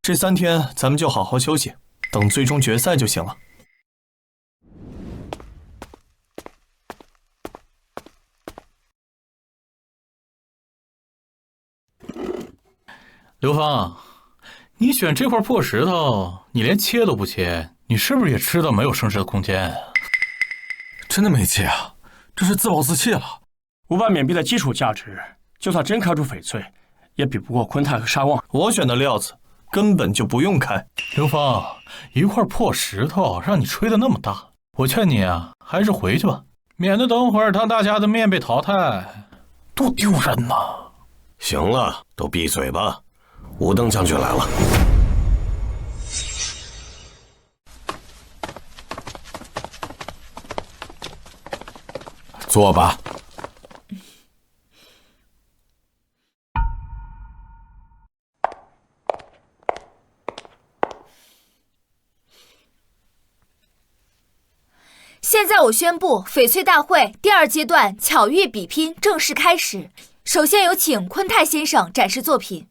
这3天咱们就好好休息，等最终决赛就行了。刘峰，你选这块破石头，你连切都不切，你是不是也知道没有升值的空间？真的没切啊，这是自暴自弃了。500缅币的基础价值，就算真开出翡翠，也比不过昆泰和沙旺。我选的料子根本就不用开。刘峰，一块破石头让你吹得那么大，我劝你啊，还是回去吧，免得等会儿当大家的面被淘汰，多丢人呐！行了，都闭嘴吧。吴登将军来了。坐吧。现在我宣布，翡翠大会第2阶段巧遇比拼正式开始。首先有请昆泰先生展示作品。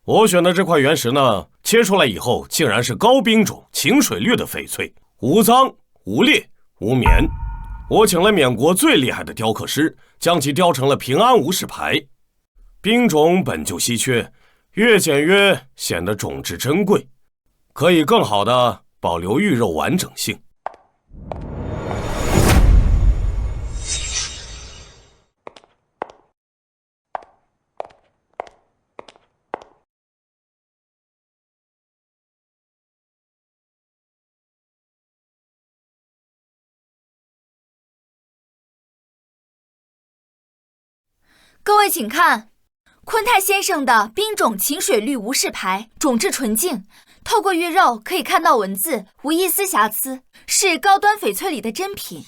我选的这块原石呢，切出来以后竟然是高冰种晴水绿的翡翠，无脏无裂无棉。我请了缅国最厉害的雕刻师，将其雕成了平安无事牌。冰种本就稀缺，越简约显得种质珍贵，可以更好的保留玉肉完整性。各位请看，昆泰先生的冰种晴水绿无事牌，种质纯净，透过玉肉可以看到文字，无一丝瑕疵，是高端翡翠里的珍品。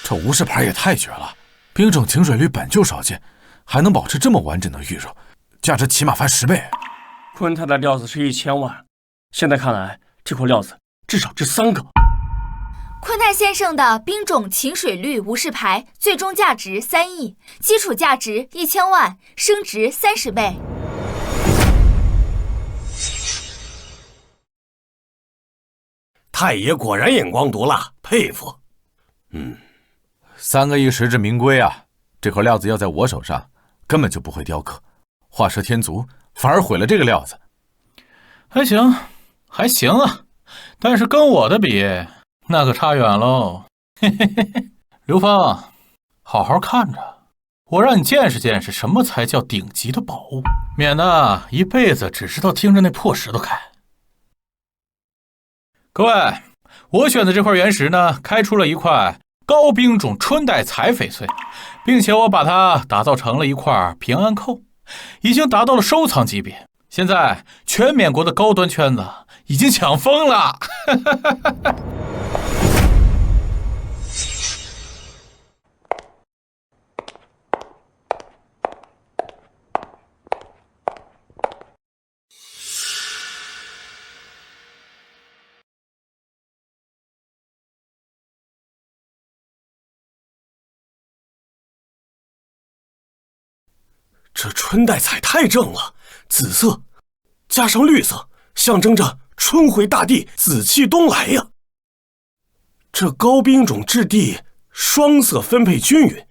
这无事牌也太绝了，冰种晴水绿本就少见，还能保持这么完整的玉肉，价值起码翻10倍。昆泰的料子是1000万，现在看来这块料子至少值3个。昆泰先生的冰种秦水绿无事牌最终价值3亿，基础价值1000万，升值30倍。太爷果然眼光毒辣，佩服。3个亿实至名归啊！这块料子要在我手上，根本就不会雕刻，画蛇添足，反而毁了这个料子。还行，还行啊，但是跟我的比，那可差远喽。嘿嘿嘿嘿，刘峰，好好看着，我让你见识见识什么才叫顶级的宝物，免得一辈子只知道听着那破石头开。各位，我选的这块原石呢，开出了一块高冰种春带彩翡翠，并且我把它打造成了一块平安扣，已经达到了收藏级别。现在全缅国的高端圈子已经抢疯了。这春带彩太正了，紫色加上绿色，象征着春回大地，紫气东来呀。这高冰种质地双色分配均匀，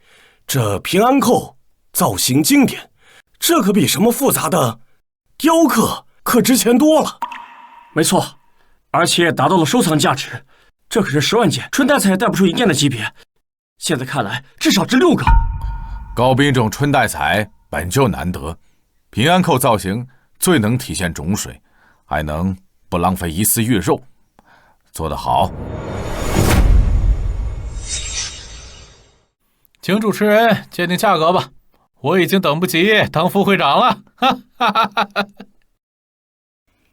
这平安扣造型经典，这可比什么复杂的雕刻可值钱多了。没错，而且达到了收藏价值，这可是10万件春带彩也带不出1件的级别，现在看来至少值6个。高冰种春带彩本就难得，平安扣造型最能体现种水，还能不浪费一丝玉肉，做得好。请主持人鉴定价格吧，我已经等不及当副会长了。哈哈哈哈！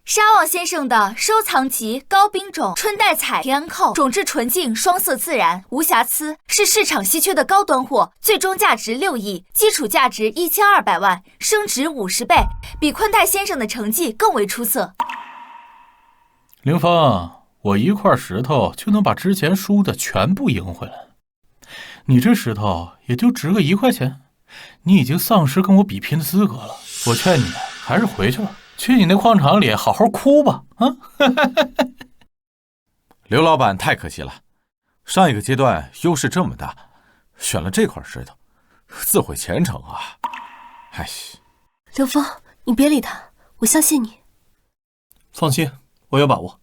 沙旺先生的收藏级高冰种春带彩平安扣，种质纯净，双色自然，无瑕疵，是市场稀缺的高端货，最终价值6亿，基础价值1200万，升值50倍，比昆泰先生的成绩更为出色。凌峰，我一块石头就能把之前输的全部赢回来，你这石头也就值个1块钱，你已经丧失跟我比拼的资格了。我劝你还是回去吧。去你那矿场里好好哭吧！啊，刘老板太客气了，上一个阶段优势这么大，选了这块石头，自毁前程啊！哎，刘峰，你别理他，我相信你。放心，我有把握。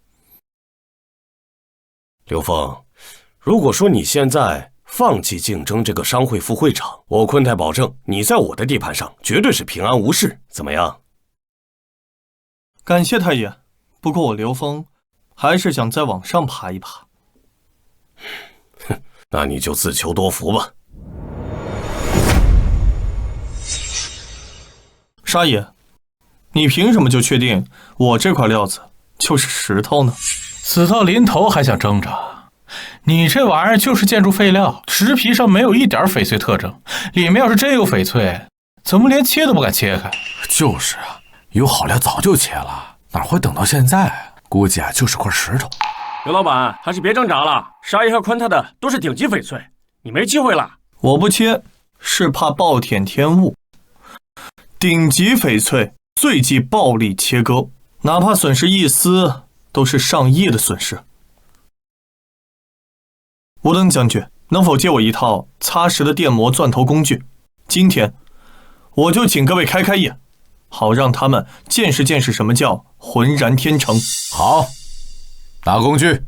刘峰，如果说你现在放弃竞争这个商会副会长，我昆泰保证你在我的地盘上绝对是平安无事，怎么样？感谢太爷，不过我刘峰还是想再往上爬一爬。哼，那你就自求多福吧。沙爷，你凭什么就确定我这块料子就是石头呢？死到临头还想挣扎？你这玩意儿就是建筑废料，石皮上没有一点翡翠特征，里面要是真有翡翠，怎么连切都不敢切开？就是啊。有好料早就切了，哪会等到现在？估计啊就是块石头。刘老板还是别挣扎了，沙爷和宽泰的都是顶级翡翠，你没机会了。我不切，是怕暴殄天物。顶级翡翠最忌暴力切割，哪怕损失一丝，都是上亿的损失。吴登将军，能否借我一套擦石的电磨钻头工具？今天我就请各位开业。好让他们见识见识什么叫浑然天成。好，拿工具。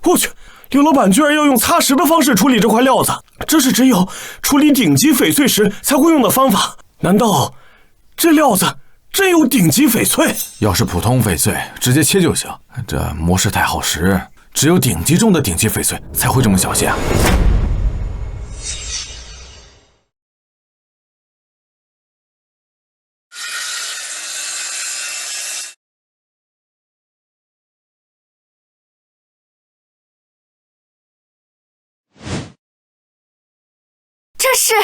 我去，刘老板居然要用擦石的方式处理这块料子，这是只有处理顶级翡翠时才会用的方法。难道这料子真有顶级翡翠？要是普通翡翠，直接切就行。这磨石太耗时，只有顶级中的顶级翡翠才会这么小心啊。这是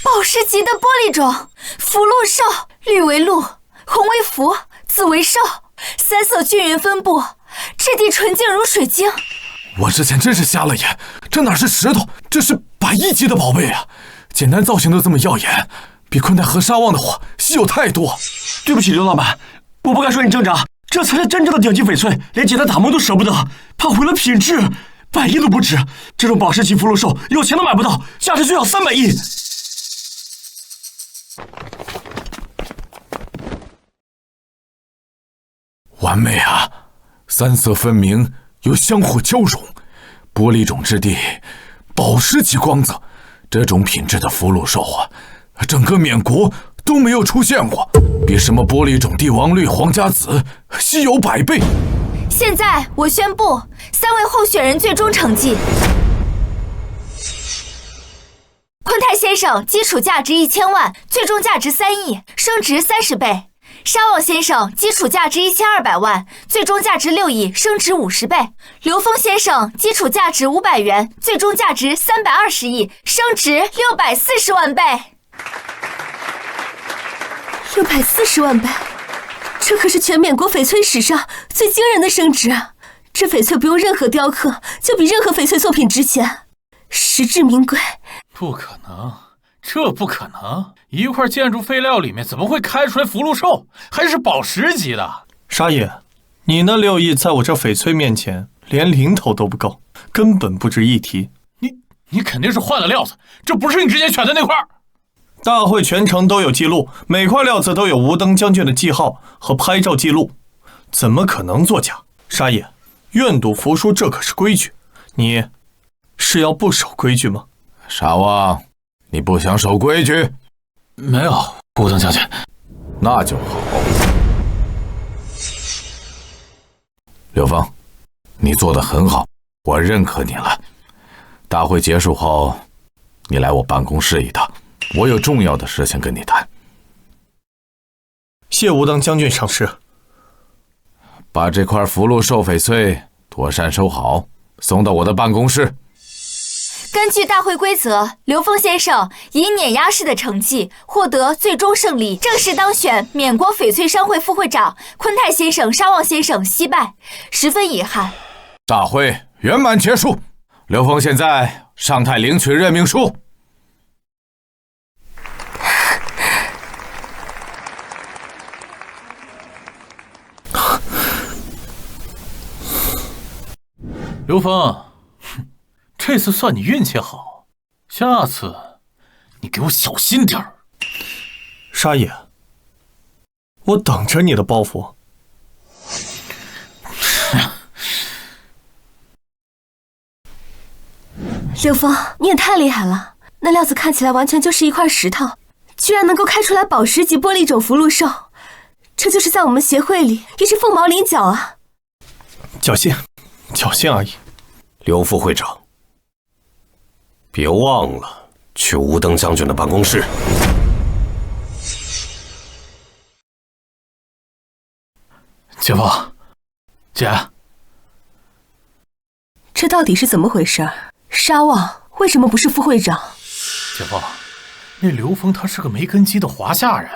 宝石级的玻璃种，福禄寿，绿为禄，红为福，紫为寿，3色均匀分布，质地纯净如水晶。我之前真是瞎了眼，这哪是石头，这是100亿级的宝贝啊！简单造型都这么耀眼，比昆台和沙旺的火稀有太多。对不起，刘老板，我不该说你挣扎，这才是真正的顶级翡翠，连简单打磨都舍不得，怕毁了品质，100亿都不值。这种宝石级福禄寿，有钱都买不到，价值最少300亿。完美啊！3色分明，又相互交融，玻璃种质地，宝石级光泽，这种品质的福禄寿啊，整个缅国都没有出现过，比什么玻璃种帝王绿、皇家紫稀有100倍。现在我宣布3位候选人最终成绩：昆泰先生基础价值1000万，最终价值3亿，升值30倍；沙旺先生基础价值1200万，最终价值6亿，升值50倍；刘峰先生基础价值500元，最终价值320亿，升值640万倍。640万倍，这可是全缅国翡翠史上最惊人的升值。这翡翠不用任何雕刻，就比任何翡翠作品值钱，实至名归。不可能，这不可能！一块建筑废料里面怎么会开出来福禄寿，还是宝石级的？沙爷，你那6亿在我这翡翠面前连零头都不够，根本不值一提。你肯定是换了料子，这不是你之前选的那块。大会全程都有记录，每块料子都有吴登将军的记号和拍照记录，怎么可能作假？沙爷，愿赌服输，这可是规矩，你是要不守规矩吗？沙旺，你不想守规矩？没有，吴登将军。那就好。刘峰，你做得很好，我认可你了。大会结束后，你来我办公室一趟，我有重要的事情跟你谈。谢吴登将军赏识。把这块福禄寿翡翠妥善收好，送到我的办公室。根据大会规则，刘峰先生以碾压式的成绩获得最终胜利，正式当选缅国翡翠商会副会长。昆泰先生、沙旺先生惜败，十分遗憾。大会圆满结束，刘峰现在上台领取任命书。刘峰，这次算你运气好，下次你给我小心点儿。沙爷，我等着你的报复。刘峰，你也太厉害了，那料子看起来完全就是一块石头，居然能够开出来宝石级玻璃种福禄寿，这就是在我们协会里也是凤毛麟角啊！侥幸而已。刘副会长，别忘了去吴登将军的办公室。姐夫，姐，这到底是怎么回事？沙旺为什么不是副会长？姐夫，那刘峰他是个没根基的华夏人，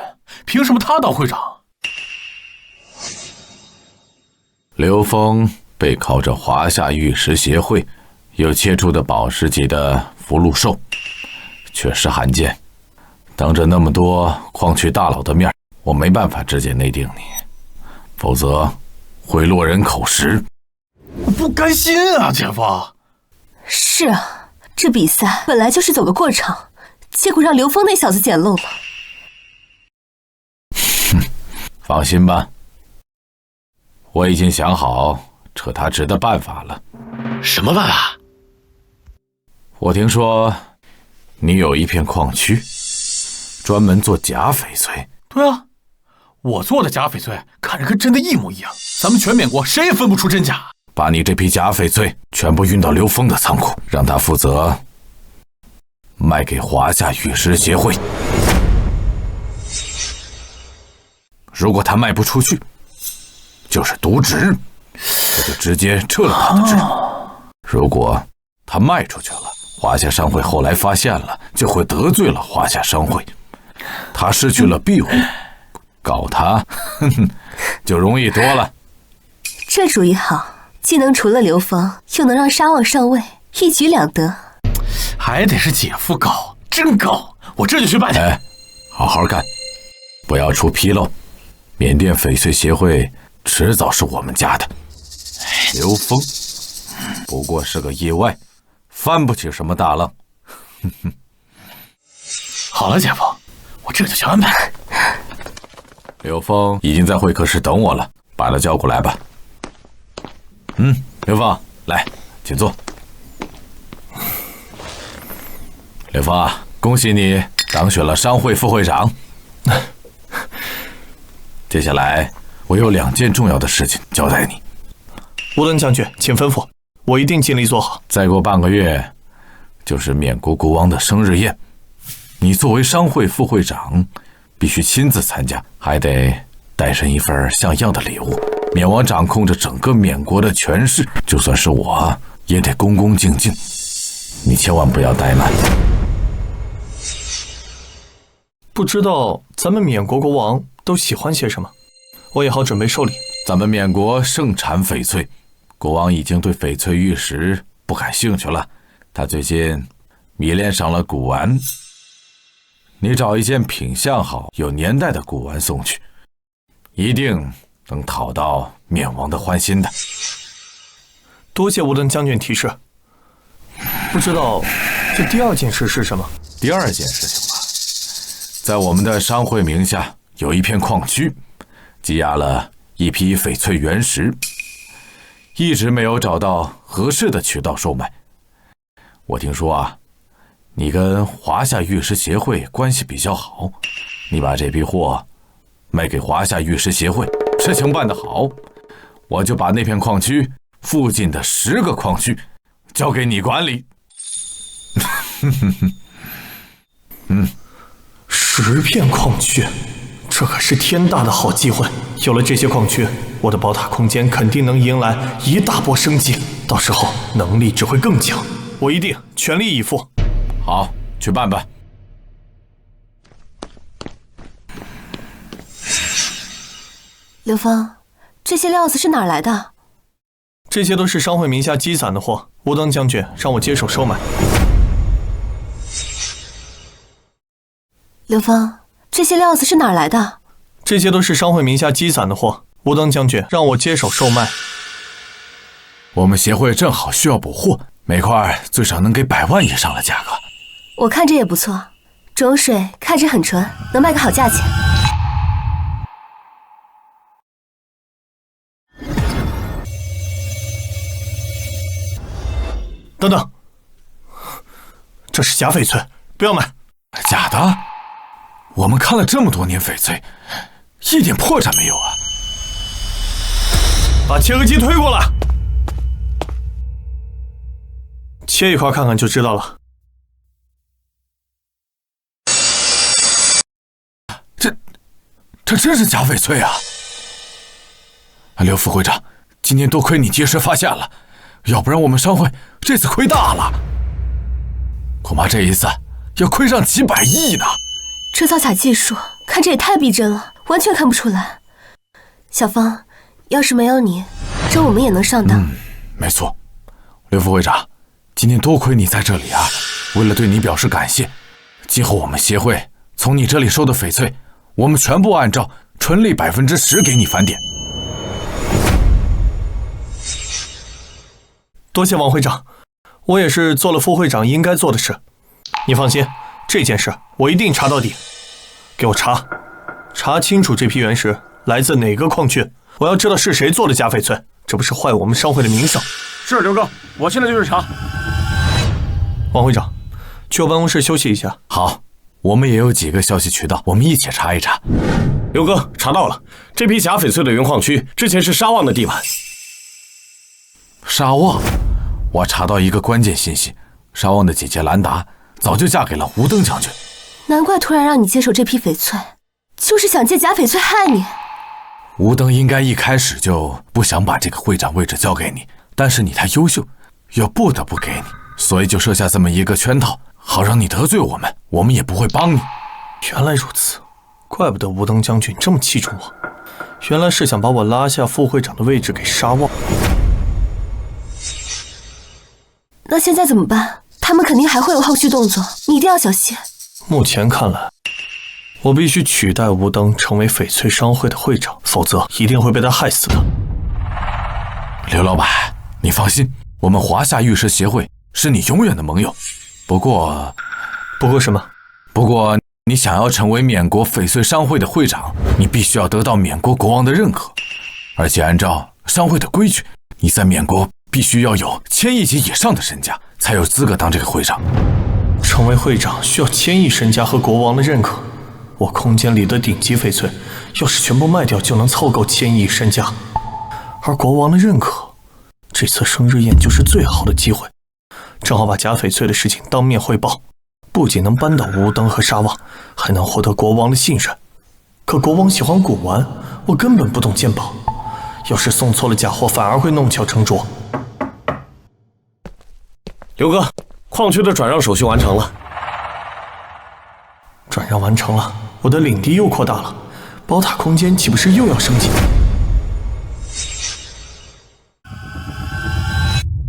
凭什么他当会长？刘峰背靠着华夏玉石协会，又切出的宝石级的福禄寿，确实罕见。当着那么多矿区大佬的面，我没办法直接内定你，否则会落人口实。我不甘心啊，姐夫。是啊，这比赛本来就是走个过场，结果让刘峰那小子捡漏了。放心吧，我已经想好撤他职的办法了。什么办法？我听说你有一片矿区，专门做假翡翠。对啊，我做的假翡翠看着跟真的一模一样，咱们全缅国谁也分不出真假。把你这批假翡翠全部运到刘峰的仓库，让他负责卖给华夏玉石协会。如果他卖不出去，就是渎职，我就直接撤了他的职。如果他卖出去了，华夏商会后来发现了，就会得罪了华夏商会，他失去了庇护，搞他就容易多了。这主意好，既能除了刘峰，又能让沙旺上位，一举两得。还得是姐夫高，真高！我这就去办去。哎，好好干，不要出纰漏。缅甸翡翠协会迟早是我们家的。刘峰不过是个意外，翻不起什么大浪。好了，姐夫，我这就去安排。刘峰已经在会客室等我了，把他叫过来吧。刘峰，来，请坐。刘峰啊，恭喜你当选了商会副会长。接下来我有2件重要的事情交代你。无论将军，请吩咐，我一定尽力做好。再过半个月就是缅国国王的生日宴，你作为商会副会长，必须亲自参加，还得带上一份像样的礼物。缅王掌控着整个缅国的权势，就算是我也得恭恭敬敬，你千万不要怠慢。不知道咱们缅国国王都喜欢些什么，我也好准备寿礼。咱们缅国盛产翡翠，国王已经对翡翠玉石不感兴趣了，他最近迷恋上了古玩。你找一件品相好、有年代的古玩送去，一定能讨到缅王的欢心的。多谢无灯将军提示。不知道这第2件事是什么？第2件事情吧，在我们的商会名下有一片矿区，积压了一批翡翠原石，一直没有找到合适的渠道售卖。我听说啊，你跟华夏玉石协会关系比较好，你把这批货卖给华夏玉石协会，事情办得好，我就把那片矿区附近的10个矿区交给你管理。10片矿区，这可是天大的好机会。有了这些矿区，我的宝塔空间肯定能迎来一大波升级，到时候能力只会更强。我一定全力以赴。好，去办办。刘峰，这些料子是哪儿来的？这些都是商会名下积攒的货，无灯将军让我接手收买。刘峰，这些料子是哪儿来的？这些都是商会名下积攒的货，无灯将军让我接手售卖。我们协会正好需要补货，每块最少能给100万以上的价格。我看着也不错，种水看着很纯，能卖个好价钱。等等，这是假翡翠，不要买。假的？我们看了这么多年翡翠，一点破绽没有啊！把切割机推过来，切一块看看就知道了。这真是假翡翠啊！刘副会长，今天多亏你及时发现了，要不然我们商会这次亏大了，恐怕这一次要亏上几百亿呢。这造假技术看着也太逼真了，完全看不出来。小芳，要是没有你，这我们也能上当。没错，刘副会长，今天多亏你在这里啊！为了对你表示感谢，今后我们协会从你这里收的翡翠，我们全部按照纯利10%给你返点。多谢王会长，我也是做了副会长应该做的事。你放心，这件事我一定查到底。给我查清楚这批原石来自哪个矿区，我要知道是谁做的假翡翠，这不是坏我们商会的名声。是刘哥，我现在就去查。王会长，去我办公室休息一下。好，我们也有几个消息渠道，我们一起查一查。刘哥，查到了，这批假翡翠的原矿区之前是沙旺的地盘。沙旺，我查到一个关键信息，沙旺的姐姐兰达早就嫁给了吴登将军。难怪突然让你接手这批翡翠，就是想借假翡翠害你。吴登应该一开始就不想把这个会长位置交给你，但是你太优秀，又不得不给你，所以就设下这么一个圈套，好让你得罪我们，我们也不会帮你。原来如此，怪不得吴登将军这么器重我，原来是想把我拉下副会长的位置给沙旺。那现在怎么办？他们肯定还会有后续动作，你一定要小心。目前看来，我必须取代吴登成为翡翠商会的会长，否则一定会被他害死的。刘老板，你放心，我们华夏玉石协会是你永远的盟友。不过什么？不过你想要成为缅国翡翠商会的会长，你必须要得到缅国国王的认可，而且按照商会的规矩，你在缅国必须要有1000亿级以上的身家，才有资格当这个会长。成为会长需要1000亿身家和国王的认可。我空间里的顶级翡翠，要是全部卖掉，就能凑够1000亿身家。而国王的认可，这次生日宴就是最好的机会，正好把假翡翠的事情当面汇报，不仅能扳倒吴登和沙旺，还能获得国王的信任。可国王喜欢古玩，我根本不懂鉴宝，要是送错了假货，反而会弄巧成拙。刘哥，矿区的转让手续完成了。转让完成了，我的领地又扩大了，宝塔空间岂不是又要升级？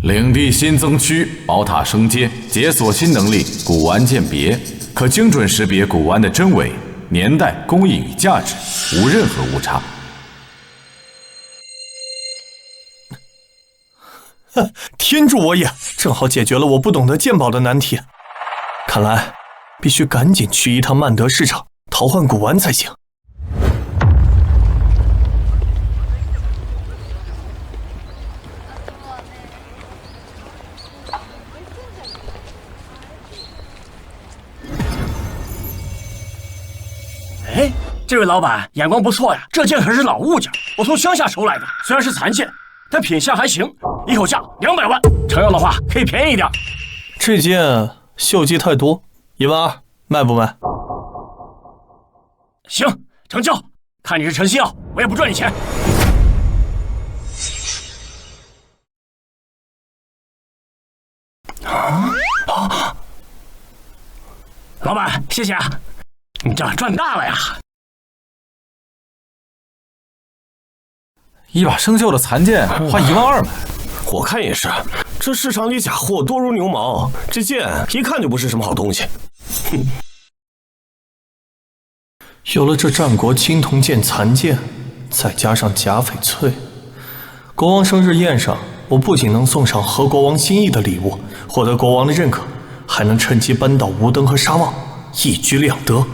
领地新增区，宝塔升阶，解锁新能力古玩鉴别，可精准识别古玩的真伪、年代、工艺与价值，无任何误差。天助我也！正好解决了我不懂得鉴宝的难题。看来必须赶紧去一趟曼德市场淘换古玩才行。哎，这位老板眼光不错呀，这件可是老物件，我从乡下收来的，虽然是残件，但品相还行，一口价200万，成要的话可以便宜一点。这件锈迹太多，12000，卖不卖？行，成交。看你是诚心要，我也不赚你钱。老板，谢谢啊，你这赚大了呀！一把生锈的残件花12000买，我看也是。这市场里假货多如牛毛，这件一看就不是什么好东西。哼。有了这战国青铜剑残剑，再加上假翡翠，国王生日宴上，我不仅能送上合国王心意的礼物，获得国王的认可，还能趁机扳倒吴登和沙旺，一举两得。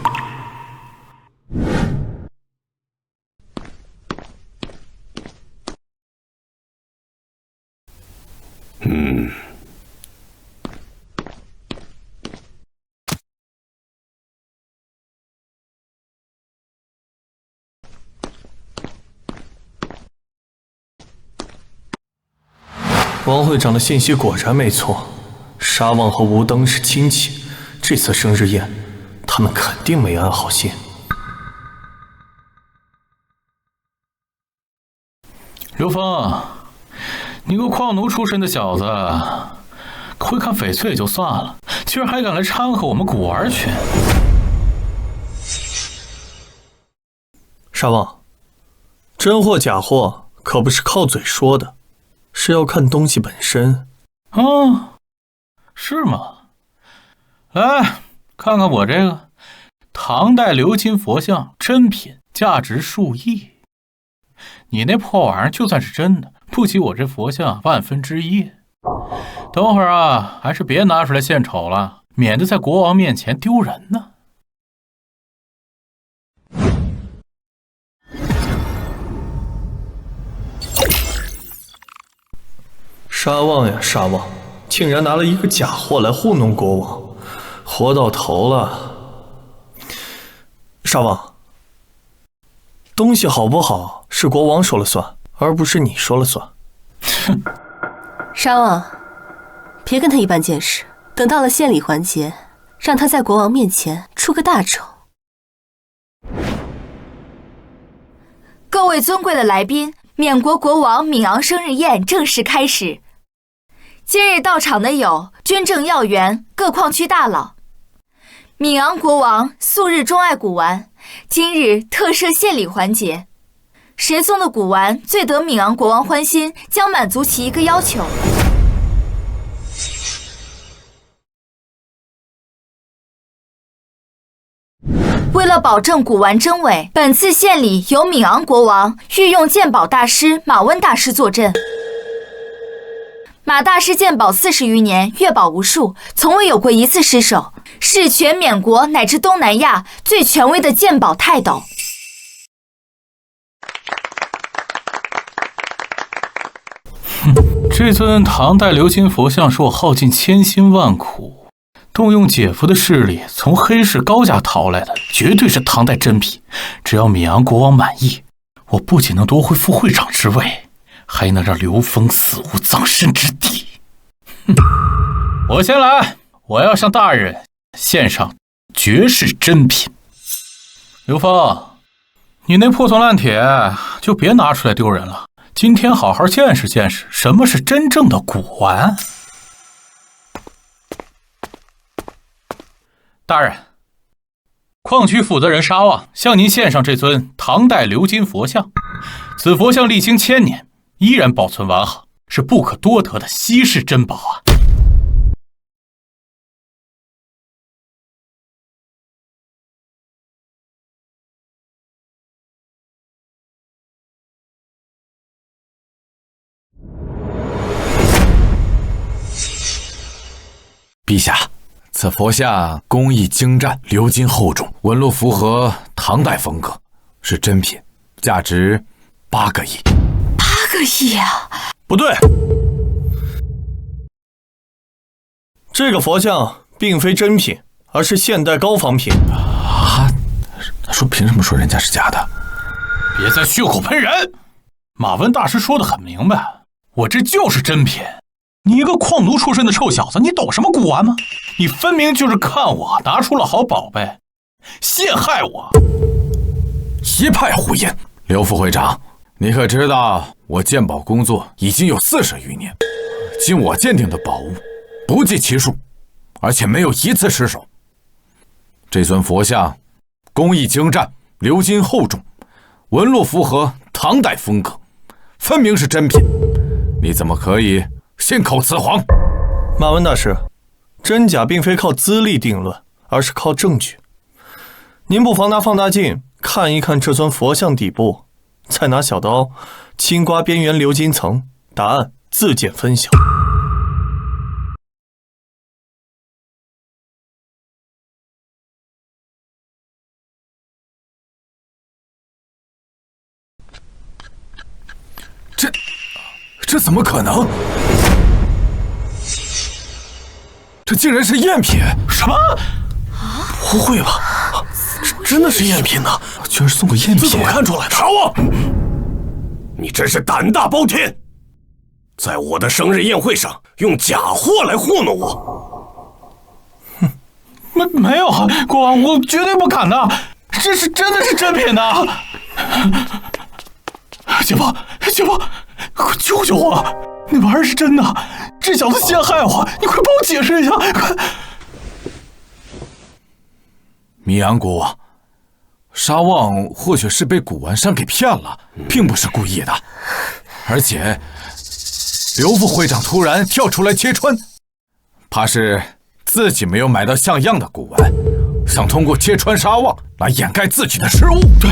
王会长的信息果然没错，沙旺和吴登是亲戚，这次生日宴，他们肯定没安好心。刘峰，你个矿奴出身的小子，会看翡翠也就算了，居然还敢来掺和我们古玩圈。沙旺，真货假货可不是靠嘴说的，是要看东西本身。是吗？来看看我这个唐代鎏金佛像，真品，价值数亿。你那破玩意儿就算是真的，不及我这佛像1/1000。等会儿啊，还是别拿出来献丑了，免得在国王面前丢人呢。沙旺呀沙旺，竟然拿了一个假货来糊弄国王，活到头了。沙旺，东西好不好是国王说了算，而不是你说了算。哼，沙旺，别跟他一般见识，等到了献礼环节，让他在国王面前出个大丑。各位尊贵的来宾，缅国国王闵昂生日宴正式开始。今日到场的有军政要员、各矿区大佬。闵昂国王素日钟爱古玩，今日特设献礼环节，谁送的古玩最得闵昂国王欢心，将满足其一个要求。为了保证古玩真伪，本次献礼由闵昂国王御用鉴宝大师马温大师坐镇。马大师鉴宝40余年，阅宝无数，从未有过一次失手，是全缅国乃至东南亚最权威的鉴宝泰斗。这尊唐代鎏金佛像是我耗尽千辛万苦，动用姐夫的势力从黑市高价淘来的，绝对是唐代真品。只要闵昂国王满意，我不仅能夺回副会长之位，还能让刘峰死无葬身之地。我先来，我要向大人献上绝世珍品。刘峰，你那破铜烂铁就别拿出来丢人了，今天好好见识见识什么是真正的古玩。大人，矿区负责人沙旺向您献上这尊唐代鎏金佛像，此佛像历经1000年，依然保存完好，是不可多得的稀世珍宝啊！陛下，此佛像工艺精湛，鎏金厚重，纹路符合唐代风格，是真品，价值8个亿。8个亿啊！不对，这个佛像并非真品，而是现代高仿品。啊？凭什么说人家是假的？别再血口喷人！马温大师说得很明白，我这就是真品。你一个矿奴出身的臭小子，你懂什么古玩吗？你分明就是看我拿出了好宝贝，陷害我！一派胡言！刘副会长，你可知道我鉴宝工作已经有40余年，经我鉴定的宝物不计其数，而且没有一次失手。这尊佛像工艺精湛，鎏金厚重，纹路符合唐代风格，分明是真品，你怎么可以信口雌黄？马温大师，真假并非靠资历定论，而是靠证据。您不妨拿放大镜看一看这尊佛像底部，再拿小刀轻刮边缘鎏金层，答案自见分晓。这怎么可能？这竟然是赝品！什么？不会吧？真的是赝品呢？居然是送个赝品！这怎么看出来的？少啊！你真是胆大包天，在我的生日宴会上用假货来糊弄我！哼，没有啊，国王，我绝对不敢的，这是真的是真品的。姐夫，姐夫，快救救我！那玩意儿是真的，这小子陷害我，你快帮我解释一下！快！米昂国王，沙旺或许是被古玩商给骗了，并不是故意的。而且，刘副会长突然跳出来揭穿，怕是自己没有买到像样的古玩，想通过揭穿沙旺来掩盖自己的失误。对，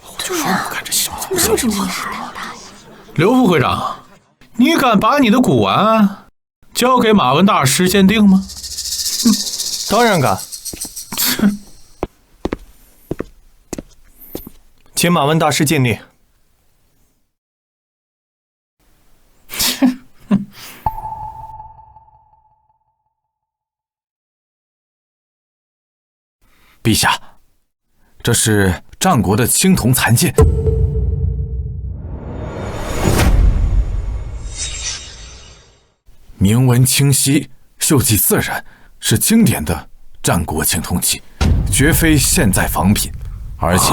我就说不看这小子为什么刘副会长，你敢把你的古玩交给马文大师鉴定吗？当然敢。请马文大师鉴定。陛下，这是战国的青铜残剑，铭文清晰，锈迹自然，是经典的战国青铜器，绝非现在仿品。而且，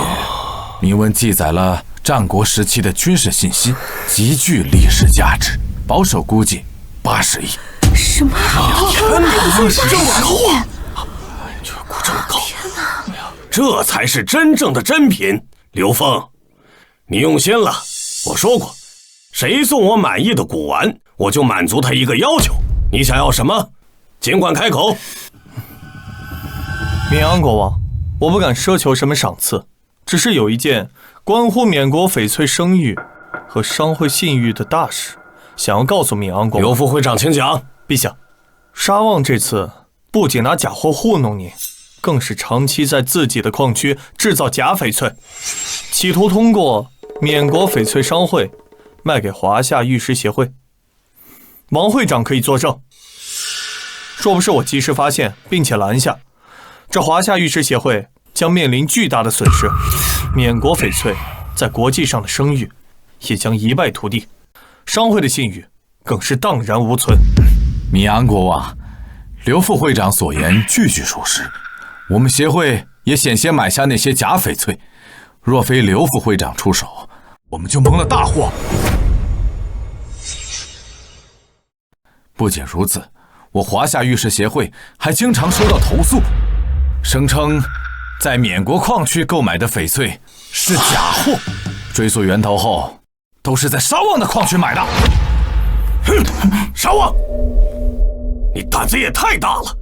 铭文记载了战国时期的军事信息，极具历史价值。保守估计80亿。什么？天哪，这么高啊！这么高！天哪，这才是真正的珍品。刘峰，你用心了。我说过，谁送我满意的古玩，我就满足他一个要求。你想要什么，尽管开口。绵阳国王，我不敢奢求什么赏赐，只是有一件关乎缅国翡翠声誉和商会信誉的大事，想要告诉绵阳国王。刘副会长，请讲。陛下，沙旺这次不仅拿假货糊弄你，更是长期在自己的矿区制造假翡翠，企图通过缅国翡翠商会卖给华夏玉石协会。王会长可以作证，若不是我及时发现并且拦下，这华夏玉石协会将面临巨大的损失，缅国翡翠在国际上的声誉也将一败涂地，商会的信誉更是荡然无存。米安国王，刘副会长所言句句属实，我们协会也险些买下那些假翡翠，若非刘副会长出手，我们就蒙了大祸。不仅如此，我华夏玉石协会还经常收到投诉，声称在缅国矿区购买的翡翠是假货，追溯源头后都是在沙旺的矿区买的。哼，沙旺，你胆子也太大了，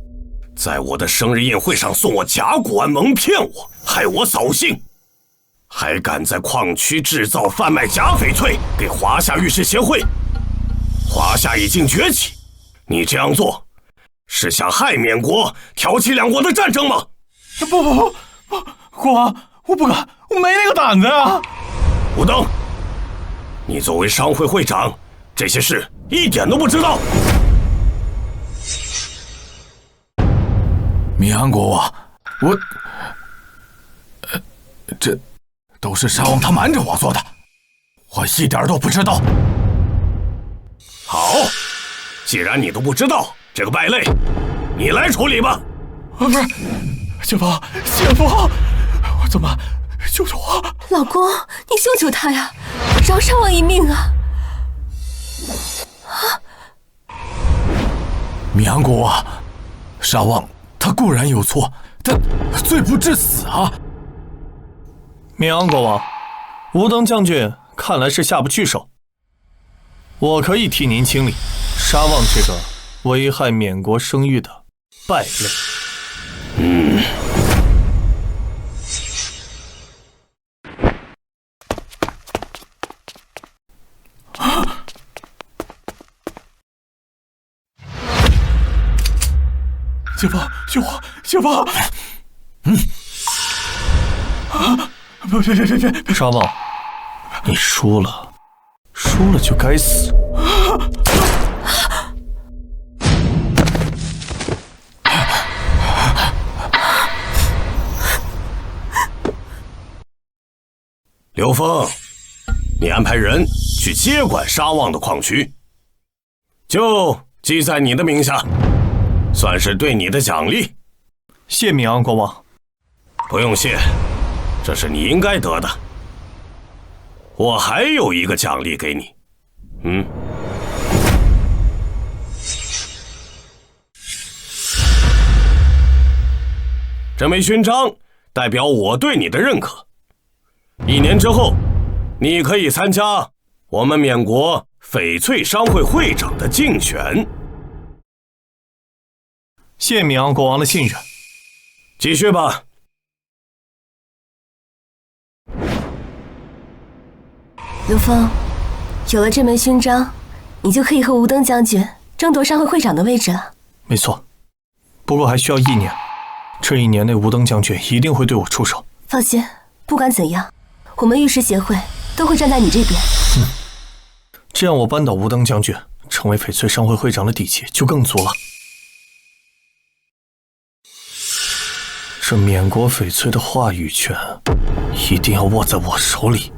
在我的生日宴会上送我假古玩，蒙骗我，害我扫兴，还敢在矿区制造贩卖假翡翠给华夏玉石协会。华夏已经崛起，你这样做是想害缅国，挑起两国的战争吗？不，国王，我不敢，我没那个胆子呀。武登，你作为商会会长，这些事一点都不知道。米安国王，这都是沙旺他瞒着我做的，我一点都不知道。好，既然你都不知道，这个败类，你来处理吧。不是，姐夫，我怎么救救我？老公，你救救他呀，饶沙旺一命啊！米安国王，沙旺他固然有错，但罪不至死啊！绵阳国王，吴登将军看来是下不去手，我可以替您清理沙旺这个危害缅国声誉的败类。姐夫，姐夫！别！沙旺，你输了就该死！刘峰，你安排人去接管沙旺的矿区，就记在你的名下，算是对你的奖励。谢米昂国王。不用谢，这是你应该得的。我还有一个奖励给你。这枚勋章代表我对你的认可。1年之后，你可以参加我们缅国翡翠商会会长的竞选。谢米昂国王的信任。继续吧。刘峰，有了这枚勋章，你就可以和吴登将军争夺商会会长的位置了。没错，不过还需要1年。这1年内，吴登将军一定会对我出手。放心，不管怎样，我们玉石协会都会站在你这边。这样我扳倒吴登将军，成为翡翠商会会长的底气就更足了。这缅国翡翠的话语权一定要握在我手里。